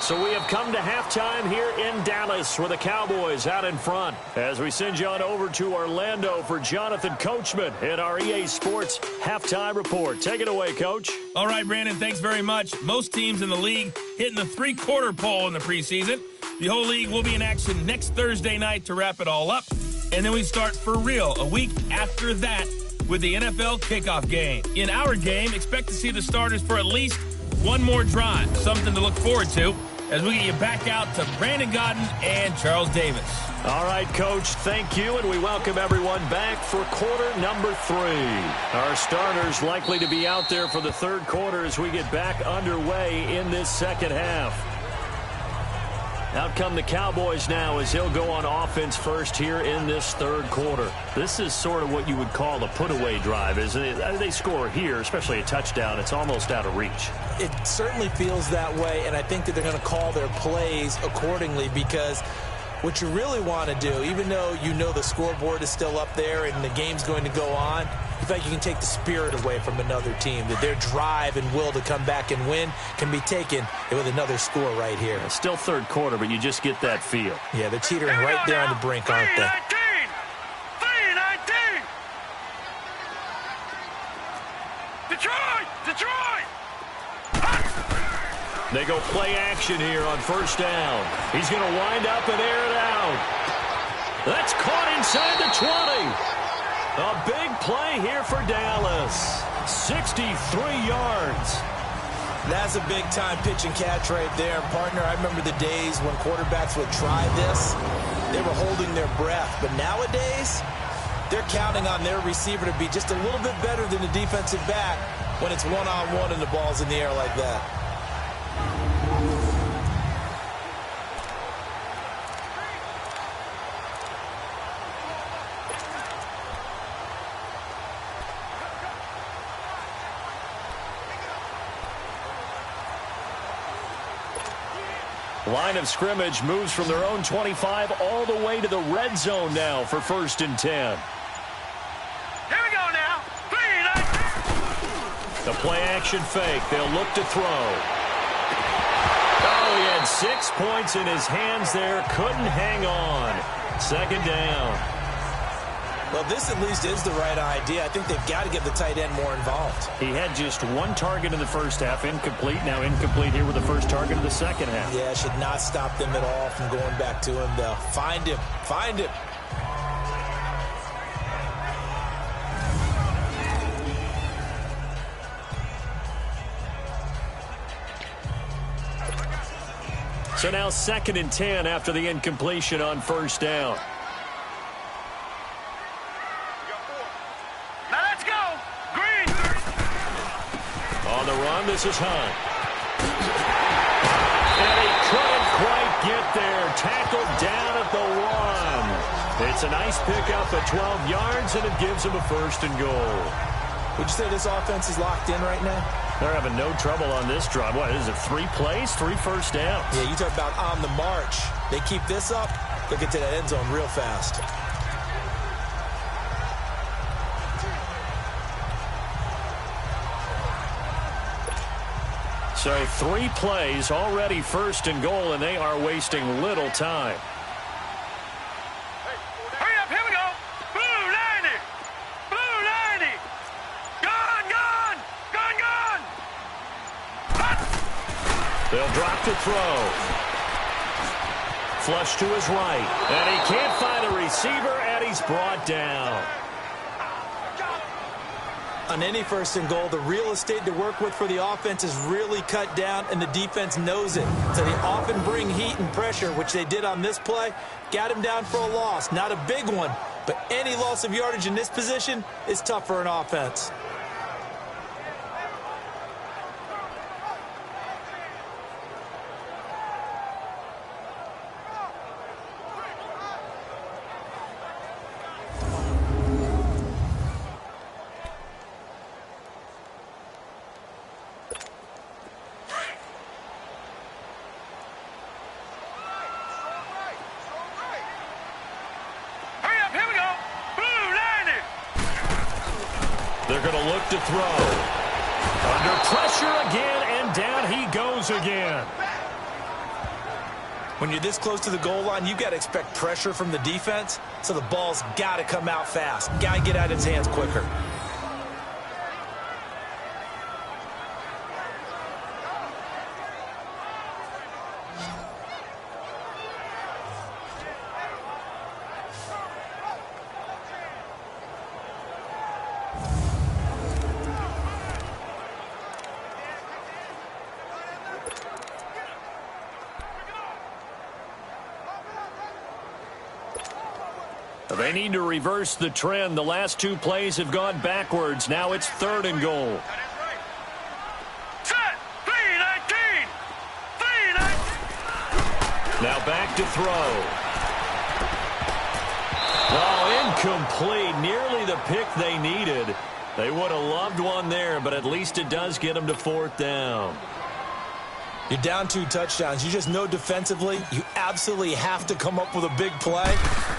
So we have come to halftime here in Dallas with the Cowboys out in front as we send you on over to Orlando for Jonathan Coachman in our EA Sports Halftime Report. Take it away, Coach. All right, Brandon, thanks very much. Most teams in the league hitting the 3-quarter pole in the preseason. The whole league will be in action next Thursday night to wrap it all up. And then we start for real a week after that with the NFL kickoff game. In our game, expect to see the starters for at least one more drive, something to look forward to. as we get you back out to Brandon Godden and Charles Davis. All right, Coach, thank you, and we welcome everyone back for quarter number 3. Our starters likely to be out there for the third quarter as we get back underway in this second half. Out come the Cowboys now as he'll go on offense first here in this third quarter. This is sort of what you would call a put-away drive. As they score here, especially a touchdown, it's almost out of reach. It certainly feels that way, and I think that they're going to call their plays accordingly, because what you really want to do, even though you know the scoreboard is still up there and the game's going to go on, you feel like you can take the spirit away from another team, that their drive and will to come back and win can be taken with another score right here. It's still third quarter, but you just get that feel. Yeah, they're teetering right there on the brink, aren't they? 3-19! Detroit! Detroit! They go play action here on first down. He's going to wind up and air it out. That's caught inside the 20. A big play here for Dallas. 63 yards. That's a big-time pitch and catch right there. And, partner, I remember the days when quarterbacks would try this. They were holding their breath. But nowadays, they're counting on their receiver to be just a little bit better than the defensive back when it's one-on-one and the ball's in the air like that. Line of scrimmage moves from their own 25 all the way to the red zone now for 1st and 10. Here we go now. 3-19. The play action fake. They'll look to throw. Oh, he had 6 points in his hands there. Couldn't hang on. 2nd down. Well, this at least is the right idea. I think they've got to get the tight end more involved. He had just 1 target in the first half, incomplete. Now incomplete here with the first target of the second half. Yeah, should not stop them at all from going back to him, though. Find him. Find him. So now 2nd and 10 after the incompletion on first down. This is Hunt. And he couldn't quite get there. Tackled down at the 1. It's a nice pickup at 12 yards, and it gives him a 1st and goal. Would you say this offense is locked in right now? They're having no trouble on this drive. What is it, 3 plays, 3 first downs? Yeah, you talk about on the march. They keep this up, they'll get to that end zone real fast. So 3 plays, already 1st and goal, and they are wasting little time. Hurry up, here we go. Blue 90. Blue 90. Gone, gone. Gone, gone. Hot. They'll drop to throw. Flush to his right. And he can't find a receiver, and he's brought down. On any 1st and goal, the real estate to work with for the offense is really cut down, and the defense knows it. So they often bring heat and pressure, which they did on this play. Got him down for a loss. Not a big one, but any loss of yardage in this position is tough for an offense. They're going to look to throw. Under pressure again, and down he goes again. When you're this close to the goal line, you've got to expect pressure from the defense, so the ball's got to come out fast. Got to get out of his hands quicker. They need to reverse the trend. The last two plays have gone backwards. Now it's 3rd and goal. Set. 3-19. 3-19. Now back to throw. Oh, incomplete. Nearly the pick they needed. They would have loved one there, but at least it does get them to 4th down. You're down 2 touchdowns. You just know defensively you absolutely have to come up with a big play.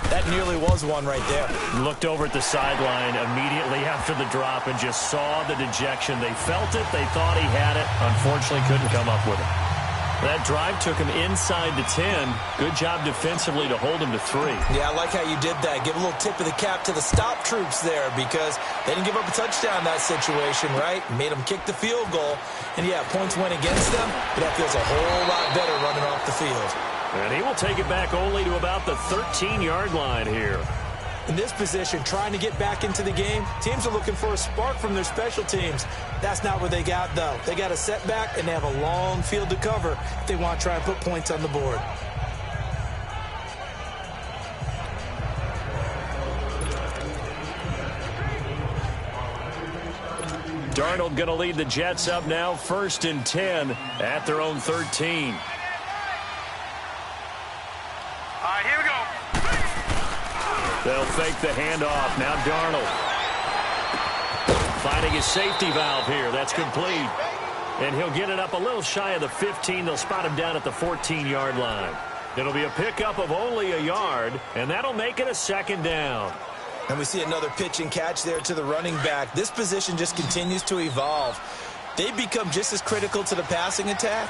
That nearly was one right there. Looked over at the sideline immediately after the drop and just saw the dejection. They felt it. They thought he had it. Unfortunately, couldn't come up with it. That drive took him inside the 10. Good job defensively to hold him to 3. Yeah, I like how you did that. Give a little tip of the cap to the stop troops there because they didn't give up a touchdown in that situation, right? Made them kick the field goal. And, yeah, points went against them, but that feels a whole lot better running off the field. And he will take it back only to about the 13-yard line here. In this position, trying to get back into the game, teams are looking for a spark from their special teams. That's not what they got, though. They got a setback, and they have a long field to cover if they want to try and put points on the board. Darnold going to lead the Jets up now, 1st and 10 at their own 13. All right, here we go. They'll fake the handoff. Now Darnold finding his safety valve here. That's complete. And he'll get it up a little shy of the 15. They'll spot him down at the 14-yard line. It'll be a pickup of only a yard, and that'll make it a 2nd down. And we see another pitch and catch there to the running back. This position just continues to evolve. They become just as critical to the passing attack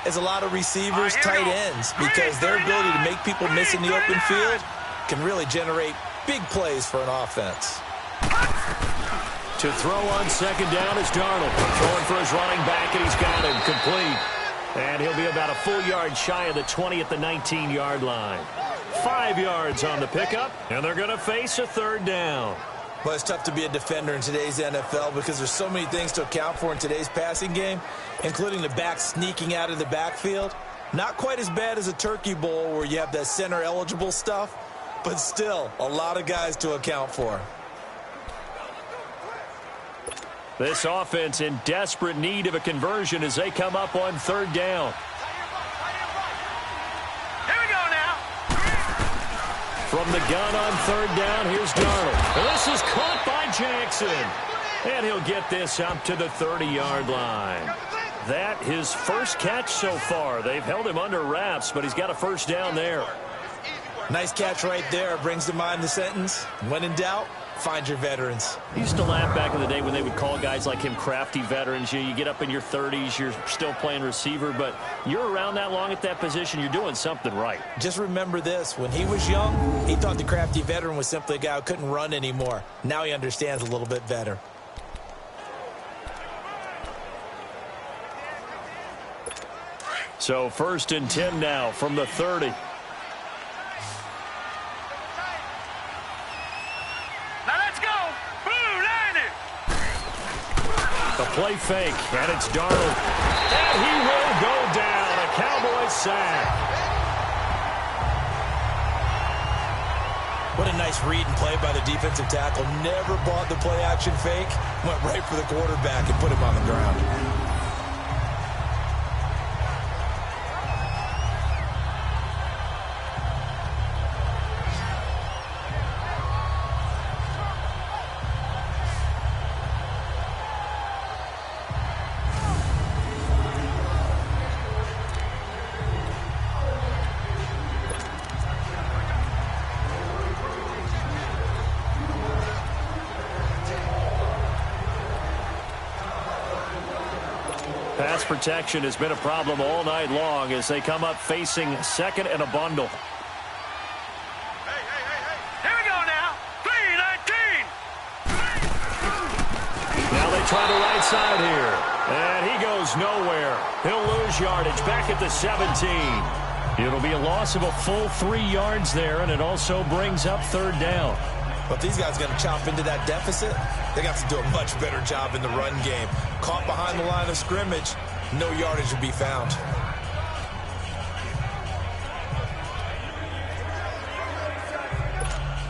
as a lot of receivers, tight ends, because their ability to make people miss in the open field can really generate big plays for an offense. To throw on 2nd down is Darnold. Throwing for his running back, and he's got him complete. And he'll be about a full yard shy of the 20 at the 19-yard line. 5 yards on the pickup, and they're going to face a 3rd down. Well, it's tough to be a defender in today's NFL because there's so many things to account for in today's passing game, including the back sneaking out of the backfield. Not quite as bad as a turkey bowl where you have that center-eligible stuff, but still a lot of guys to account for. This offense in desperate need of a conversion as they come up on 3rd down. Here we go now. From the gun on 3rd down, here's Darnold. And this is caught by Jackson. And he'll get this up to the 30-yard line. That his first catch so far. They've held him under wraps, but he's got a 1st down there. Nice catch right there. Brings to mind the sentence, when in doubt, find your veterans. I used to laugh back in the day when they would call guys like him crafty veterans. You get up in your 30s, you're still playing receiver, but you're around that long at that position, you're doing something right. Just remember this. When he was young, he thought the crafty veteran was simply a guy who couldn't run anymore. Now he understands a little bit better. So 1st and 10 now from the 30. A play fake, and it's Darnold. And he will go down. A Cowboys sack. What a nice read and play by the defensive tackle. Never bought the play-action fake. Went right for the quarterback and put him on the ground. Pass protection has been a problem all night long as they come up facing 2nd and a bundle. Hey. Here we go now. 3-19. Now they try the right side here. And he goes nowhere. He'll lose yardage back at the 17. It'll be a loss of a full 3 yards there, and it also brings up 3rd down. But these guys are going to chop into that deficit. They got to do a much better job in the run game. Caught behind the line of scrimmage, no yardage will be found.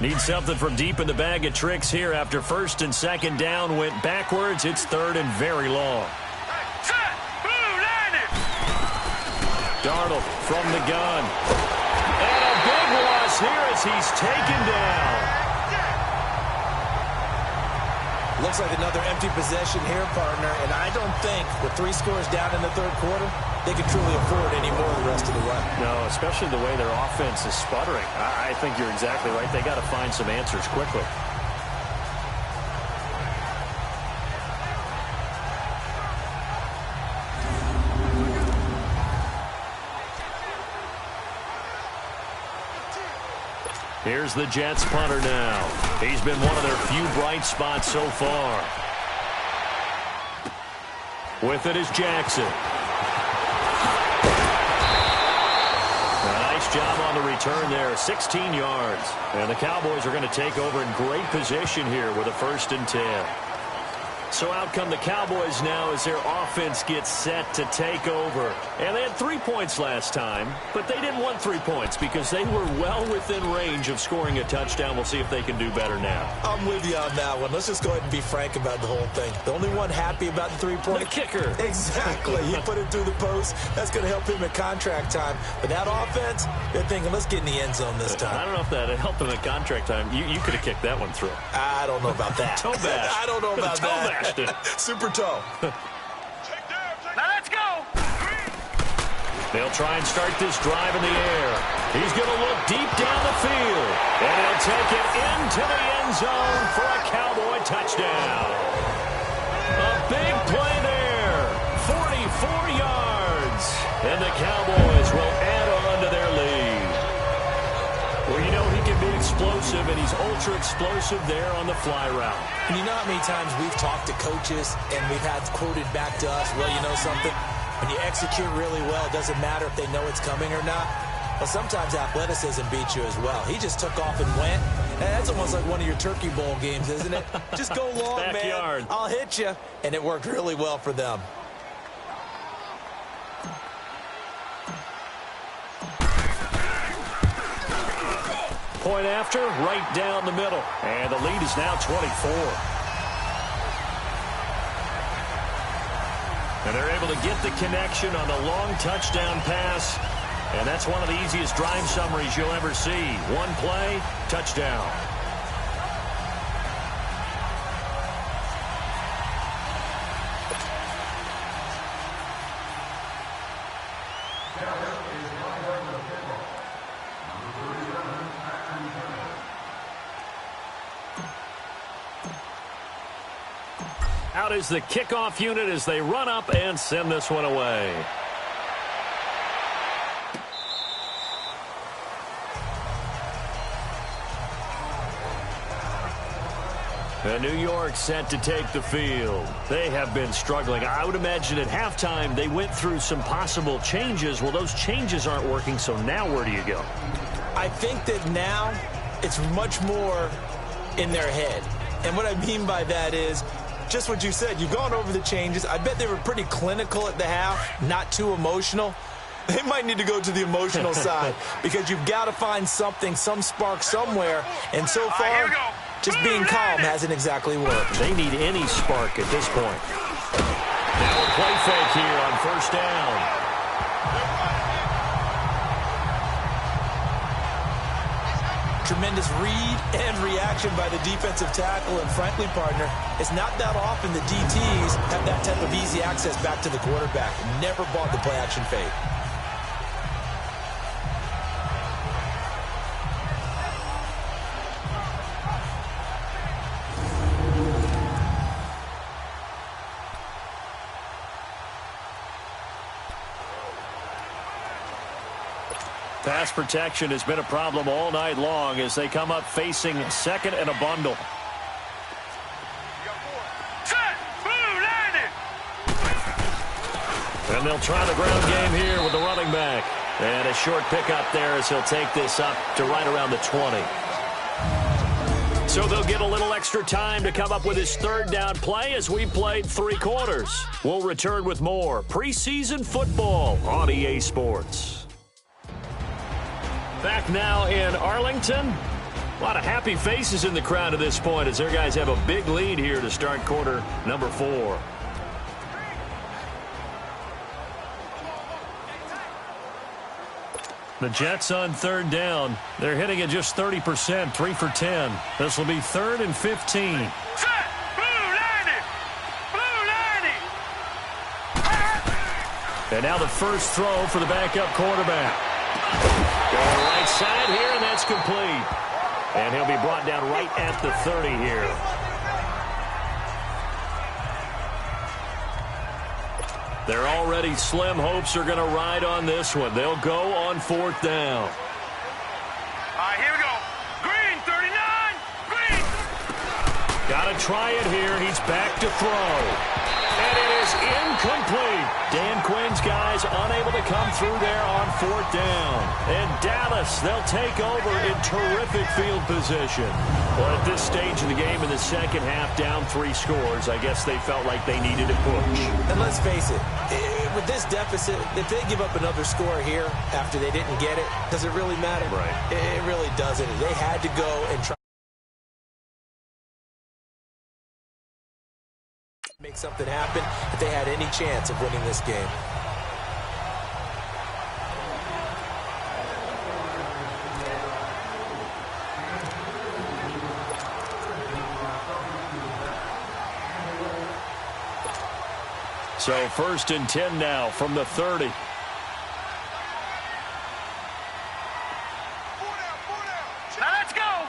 Need something from deep in the bag of tricks here after first and second down went backwards. It's third and very long. Set. Blue line it. Darnold from the gun. And a big loss here as he's taken down. Looks like another empty possession here, partner, and I don't think with 3 scores down in the third quarter, they can truly afford any more the rest of the way. No, especially the way their offense is sputtering. I think you're exactly right. They got to find some answers quickly. Here's the Jets punter now. He's been one of their few bright spots so far. With it is Jackson. A nice job on the return there, 16 yards. And the Cowboys are going to take over in great position here with a 1st and 10. So out come the Cowboys now as their offense gets set to take over. And they had 3 points last time, but they didn't want 3 points because they were well within range of scoring a touchdown. We'll see if they can do better now. I'm with you on that one. Let's just go ahead and be frank about the whole thing. The only one happy about the 3-point? The kicker. Exactly. He put it through the post. That's going to help him at contract time. But that offense, they're thinking, let's get in the end zone this time. I don't know if that helped him at contract time. You could have kicked that one through. I don't know about that. Toe bash. I don't know about that. Super toe. Now let's go. They'll try and start this drive in the air. He's going to look deep down the field. And he'll take it into the end zone for a Cowboy touchdown. A big play there. 44 yards. And the Cowboys will add on to their lead. Well, you know he can be explosive, and he's ultra-explosive there on the fly route. And you know how many times we've talked to coaches and we've had quoted back to us, well, you know something? When you execute really well, it doesn't matter if they know it's coming or not. Well, sometimes athleticism beats you as well. He just took off and went. And that's almost like one of your Turkey Bowl games, isn't it? Just go long, Backyard. man. I'll hit you. And it worked really well for them. Point after, right down the middle. And the lead is now 24. And they're able to get the connection on the long touchdown pass. And that's one of the easiest drive summaries you'll ever see. One play, touchdown. Out is the kickoff unit as they run up and send this one away. And New York set to take the field. They have been struggling. I would imagine at halftime they went through some possible changes. Well, those changes aren't working, so now where do you go? I think that now it's much more in their head. And what I mean by that is just what you said. You've gone over the changes. I bet they were pretty clinical at the half, not too emotional. They might need to go to the emotional side because you've got to find something, some spark somewhere. And so far, just being calm hasn't exactly worked. They need any spark at this point. Now a play fake here on first down. Tremendous read and reaction by the defensive tackle. And frankly, partner, it's not that often the DTs have that type of easy access back to the quarterback. Never bought the play action fake. Pass protection has been a problem all night long as they come up facing second and a bundle. Set. Blue line it. And they'll try the ground game here with the running back. And a short pickup there as he'll take this up to right around the 20. So they'll get a little extra time to come up with his third down play as we played 3 quarters. We'll return with more preseason football on EA Sports. Back now in Arlington. A lot of happy faces in the crowd at this point as their guys have a big lead here to start quarter number 4. The Jets on third down. They're hitting at just 30%, 3 for 10. This will be 3rd and 15. Set! Blue 90! Blue 90! And now the first throw for the backup quarterback. Going right side here, and that's complete. And he'll be brought down right at the 30 here. Their already slim hopes are going to ride on this one. They'll go on 4th down. All right, here we go. Green, 39! Green! Got to try it here. He's back to throw. And it is incomplete. Dan Quinn's guys unable to come through there on 4th down. And Dallas, they'll take over in terrific field position. Well, at this stage of the game in the second half, down 3 scores, I guess they felt like they needed to push. And let's face it, with this deficit, if they give up another score here after they didn't get it, does it really matter? Right. It really doesn't. They had to go and try. Make something happen if they had any chance of winning this game. So 1st and 10 now from the 30. Now let's go!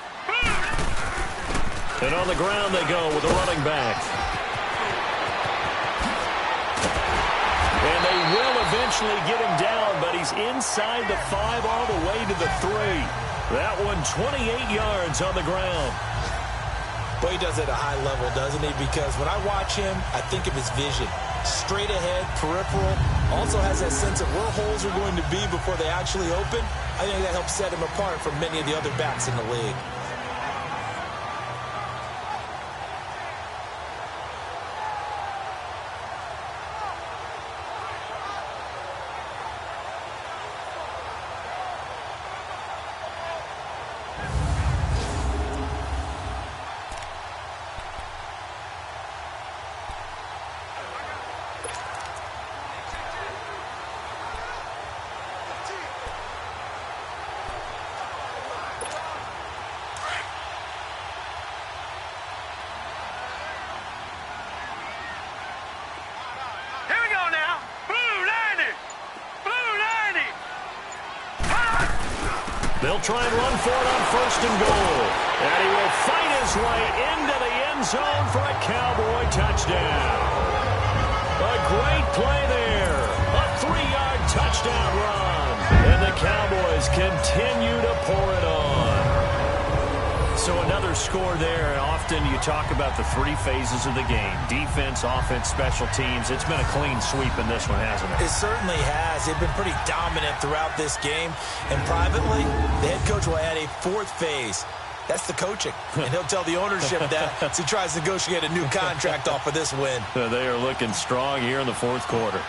And on the ground they go with a running back. And they will eventually get him down, but he's inside the 5 all the way to the 3. That one 28 yards on the ground. Well, he does it at a high level, doesn't he? Because when I watch him, I think of his vision. Straight ahead, peripheral. Also has that sense of where holes are going to be before they actually open. I think that helps set him apart from many of the other backs in the league. They'll try and run for it on 1st and goal. And he will fight his way into the end zone for a Cowboy touchdown. A great play there. A 3-yard touchdown run. And the Cowboys continue to pour it on. So another score there. And often you talk about the 3 phases of the game. Defense, offense, special teams. It's been a clean sweep in this one, hasn't it? It certainly has. They've been pretty dominant throughout this game. And privately, the head coach will add a 4th phase. That's the coaching. And he'll tell the ownership that as he tries to negotiate a new contract off of this win. They are looking strong here in the 4th quarter.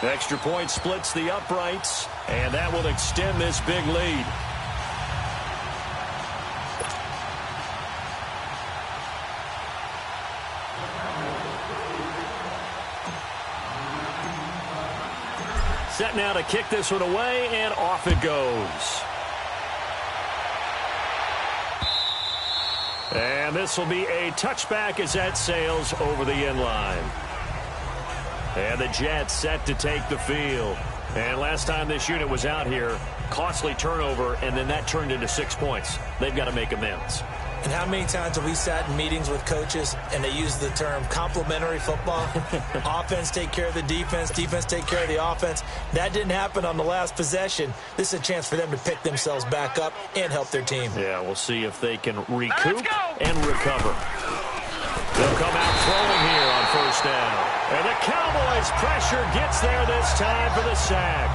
Extra point splits the uprights, and that will extend this big lead. Set now to kick this one away, and off it goes. And this will be a touchback as that sails over the end line. And the Jets set to take the field. And last time this unit was out here, costly turnover, and then that turned into 6 points. They've got to make amends. And how many times have we sat in meetings with coaches and they use the term complementary football? Offense take care of the defense, defense take care of the offense. That didn't happen on the last possession. This is a chance for them to pick themselves back up and help their team. Yeah, we'll see if they can recoup and recover. They'll come out throwing here on 1st down. And the Cowboys' pressure gets there this time for the sack.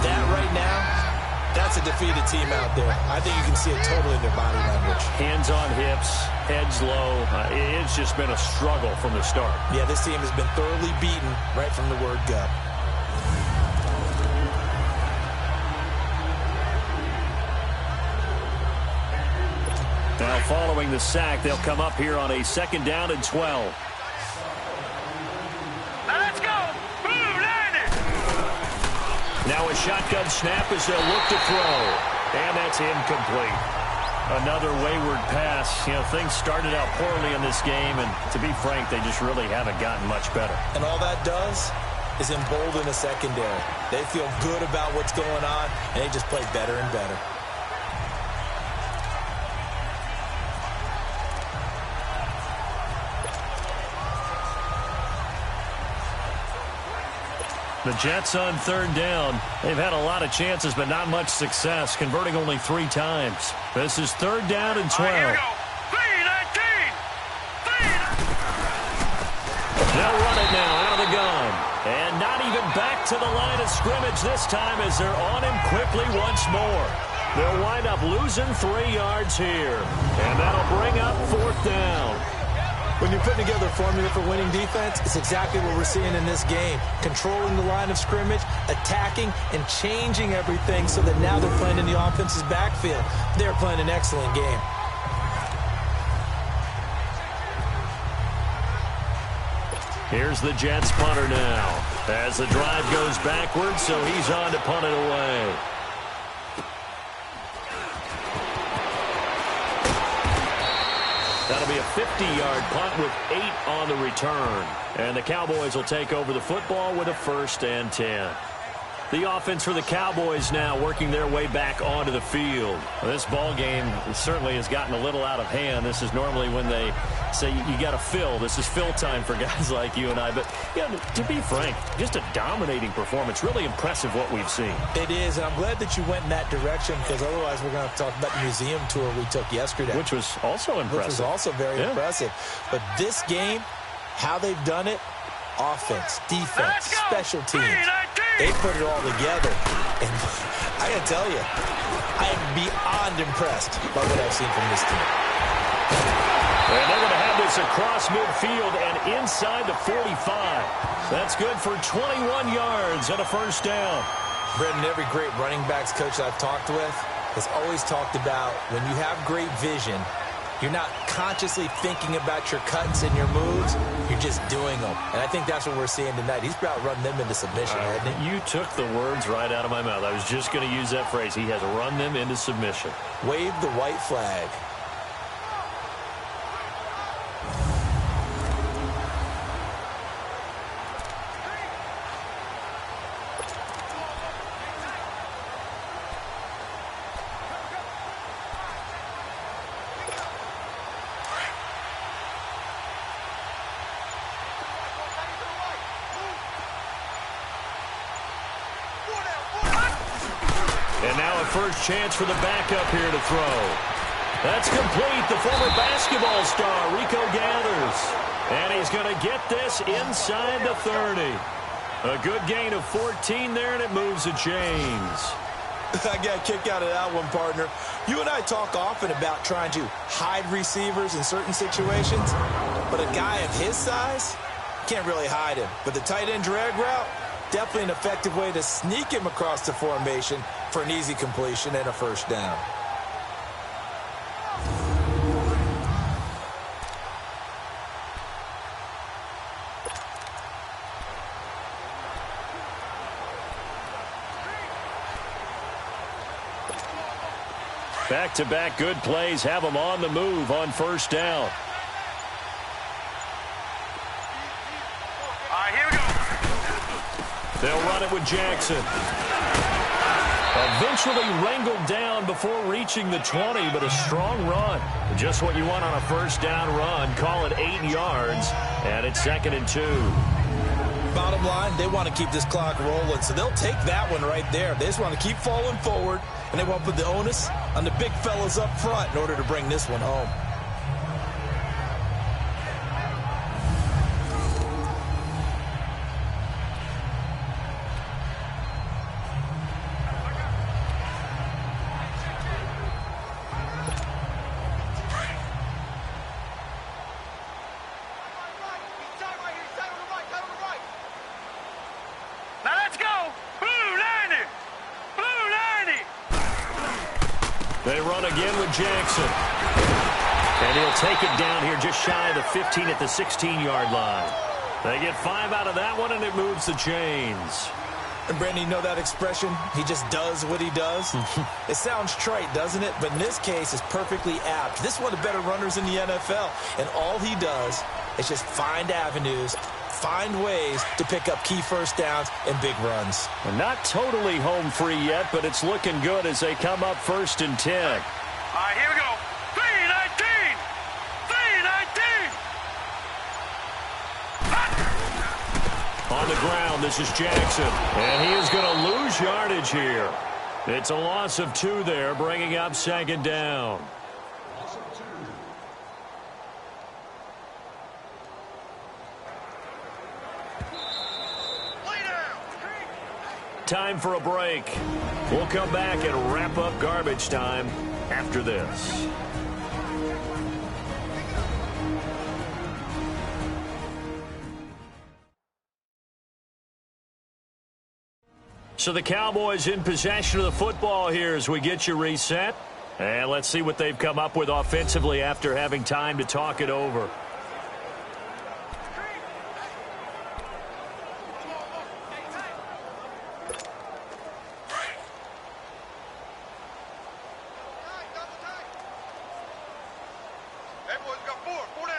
That right now, that's a defeated team out there. I think you can see it totally in their body language. Hands on hips, heads low. It's just been a struggle from the start. Yeah, this team has been thoroughly beaten right from the word go. Now, following the sack, they'll come up here on a 2nd down and 12. Now let's go. Blue line it. Now a shotgun snap as they'll look to throw. And that's incomplete. Another wayward pass. You know, things started out poorly in this game, and to be frank, they just really haven't gotten much better. And all that does is embolden the secondary. They feel good about what's going on, and they just play better and better. The Jets on 3rd down. They've had a lot of chances, but not much success, converting only 3 times. This is 3rd down and 12. Here we go. 319. They'll run it now out of the gun. And not even back to the line of scrimmage this time as they're on him quickly once more. They'll wind up losing 3 yards here. And that'll bring up 4th down. When you're putting together a formula for winning defense, it's exactly what we're seeing in this game. Controlling the line of scrimmage, attacking, and changing everything so that now they're playing in the offense's backfield. They're playing an excellent game. Here's the Jets punter now. As the drive goes backwards, so he's on to punt it away. That'll be a 50-yard punt with 8 on the return. And the Cowboys will take over the football with a 1st and 10. The offense for the Cowboys now working their way back onto the field. This ball game certainly has gotten a little out of hand. This is normally when they say you got to fill. This is fill time for guys like you and I. But yeah, to be frank, just a dominating performance. Really impressive what we've seen. It is, and I'm glad that you went in that direction because otherwise we're going to talk about the museum tour we took yesterday. Which was also impressive. Which was also very impressive. But this game, how they've done it, offense, defense, special teams, they put it all together. And I got to tell you, I am beyond impressed by what I've seen from this team. And they're going to have this across midfield and inside the 45. That's good for 21 yards and a 1st down. Brendan, every great running backs coach I've talked with has always talked about when you have great vision, you're not consciously thinking about your cuts and your moves. You're just doing them. And I think that's what we're seeing tonight. He's about run them into submission, hasn't he? You took the words right out of my mouth. I was just going to use that phrase. He has run them into submission. Wave the white flag. First chance for the backup here to throw. That's complete. The former basketball star, Rico Gathers. And he's going to get this inside the 30. A good gain of 14 there, and it moves the chains. I got a kick out of that one, partner. You and I talk often about trying to hide receivers in certain situations, but a guy of his size can't really hide him. But the tight end drag route, definitely an effective way to sneak him across the formation for an easy completion and a 1st down. Back-to-back good plays have them on the move on 1st down. All right, here we go. They'll run it with Jackson. Eventually wrangled down before reaching the 20, but a strong run. Just what you want on a 1st down run. Call it 8 yards, and it's 2nd and 2. Bottom line, they want to keep this clock rolling, so they'll take that one right there. They just want to keep falling forward, and they want to put the onus on the big fellas up front in order to bring this one home. They run again with Jackson. And he'll take it down here just shy of the 15 at the 16-yard line. They get 5 out of that one, and it moves the chains. And, Brandon, you know that expression? He just does what he does? It sounds trite, doesn't it? But in this case, it's perfectly apt. This is one of the better runners in the NFL. And all he does is just find avenues, find ways to pick up key first downs and big runs. And not totally home free yet, but it's looking good as they come up 1st and 10. All right, here we go. 3-19. 3-19. On the ground, this is Jackson. And he is going to lose yardage here. It's a loss of 2 there, bringing up 2nd down. Time for a break. We'll come back and wrap up garbage time after this. So the Cowboys in possession of the football here as we get you reset. And let's see what they've come up with offensively after having time to talk it over.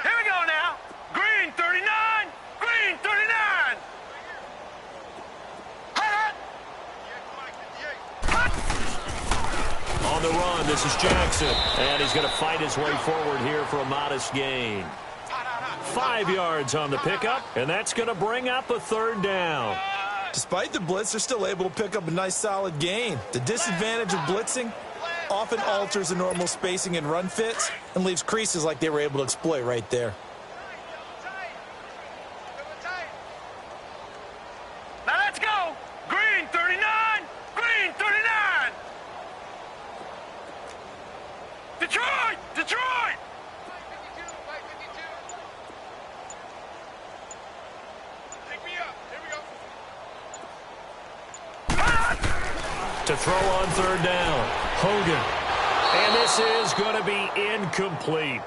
Here we go now. Green 39. Green 39. On the run, this is Jackson. And he's going to fight his way forward here for a modest gain. 5 yards on the pickup, and that's going to bring up a 3rd down. Despite the blitz, they're still able to pick up a nice solid gain. The disadvantage of blitzing often alters the normal spacing and run fits and leaves creases like they were able to exploit right there. Now let's go. Green 39. Green 39. Detroit. Detroit. Take me up. Here we go. To throw on 3rd down. Hogan. And this is going to be incomplete.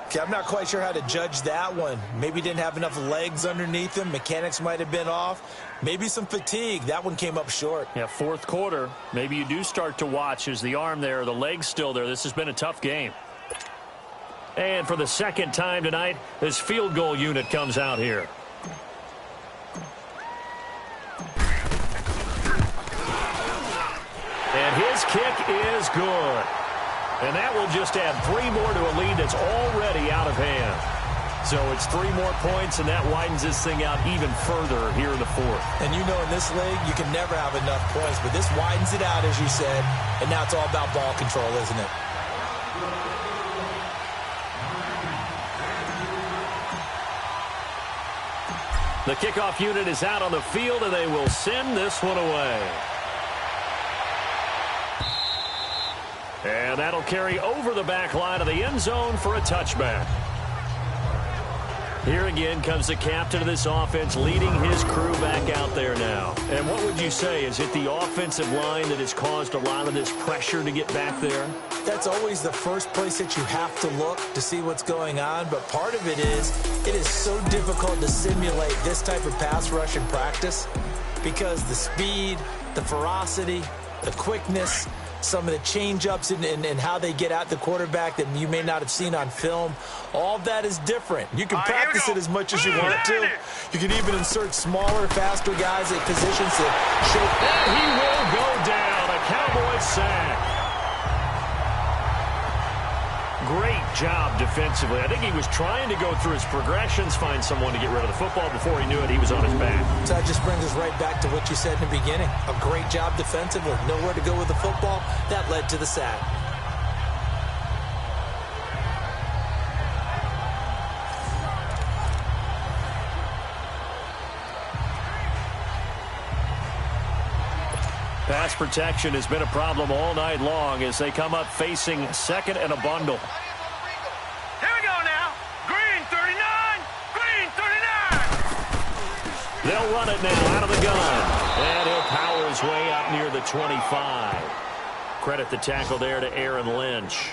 Okay, I'm not quite sure how to judge that one. Maybe didn't have enough legs underneath him. Mechanics might have been off. Maybe some fatigue. That one came up short. Yeah, 4th quarter. Maybe you do start to watch. Is the arm there, the leg's still there? This has been a tough game. And for the 2nd time tonight, this field goal unit comes out here. And his kick is good. And that will just add 3 more to a lead that's already out of hand. So it's 3 more points, and that widens this thing out even further here in the 4th. And you know in this league, you can never have enough points, but this widens it out, as you said, and now it's all about ball control, isn't it? The kickoff unit is out on the field, and they will send this one away. And that'll carry over the back line of the end zone for a touchback. Here again comes the captain of this offense leading his crew back out there now. And what would you say? Is it the offensive line that has caused a lot of this pressure to get back there? That's always the first place that you have to look to see what's going on. But part of it is so difficult to simulate this type of pass rush in practice because the speed, the ferocity, the quickness, some of the change-ups and how they get at the quarterback that you may not have seen on film. All of that is different. You can practice it as much as you want to. You can even insert smaller, faster guys at positions to show. And he will go down. A Cowboys sack. Great job defensively. I think he was trying to go through his progressions, find someone to get rid of the football. Before he knew it, he was on his back. So that just brings us right back to what you said in the beginning. A great job defensively. Nowhere to go with the football. That led to the sack. Pass protection has been a problem all night long as they come up facing second and a bundle. Here we go now. Green 39. Green 39. They'll run it now out of the gun. And he'll power his way up near the 25. Credit the tackle there to Aaron Lynch.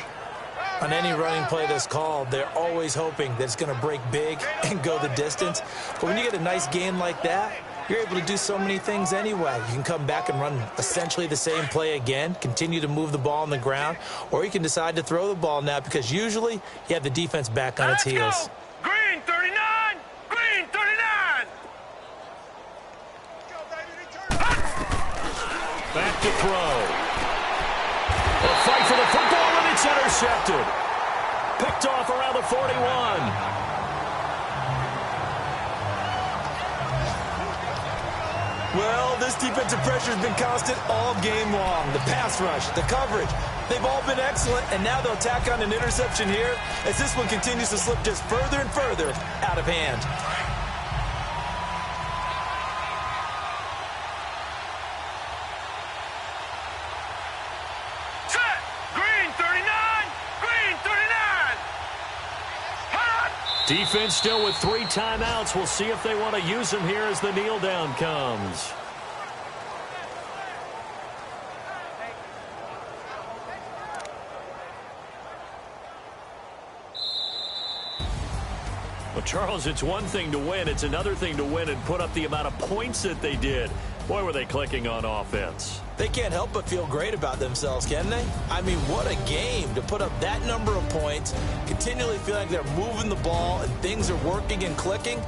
On any running play that's called, they're always hoping that it's going to break big and go the distance. But when you get a nice gain like that, you're able to do so many things anyway. You can come back and run essentially the same play again, continue to move the ball on the ground, or you can decide to throw the ball now because usually you have the defense back on its heels. Go. Green 39! Green 39! Back to throw. A fight for the football, and it's intercepted. Picked off around the 41. Well, this defensive pressure has been constant all game long. The pass rush, the coverage, they've all been excellent, and now they'll tack on an interception here as this one continues to slip just further and further out of hand. Set! Green 39! Green 39! Hot! Defense still with 3 timeouts. We'll see if they want to use them here as the kneel down comes. Well, Charles, it's one thing to win. It's another thing to win and put up the amount of points that they did. Boy, were they clicking on offense. They can't help but feel great about themselves, can they? I mean, what a game to put up that number of points, continually feel like they're moving the ball and things are working and clicking.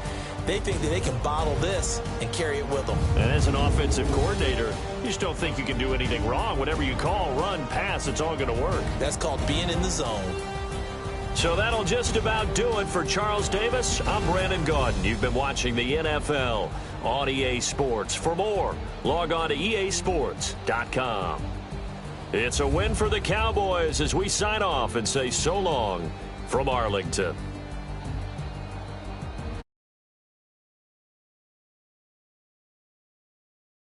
They think that they can bottle this and carry it with them. And as an offensive coordinator, you just don't think you can do anything wrong. Whatever you call, run, pass, it's all going to work. That's called being in the zone. So that'll just about do it for Charles Davis. I'm Brandon Gaudin. You've been watching the NFL on EA Sports. For more, log on to easports.com. It's a win for the Cowboys as we sign off and say so long from Arlington.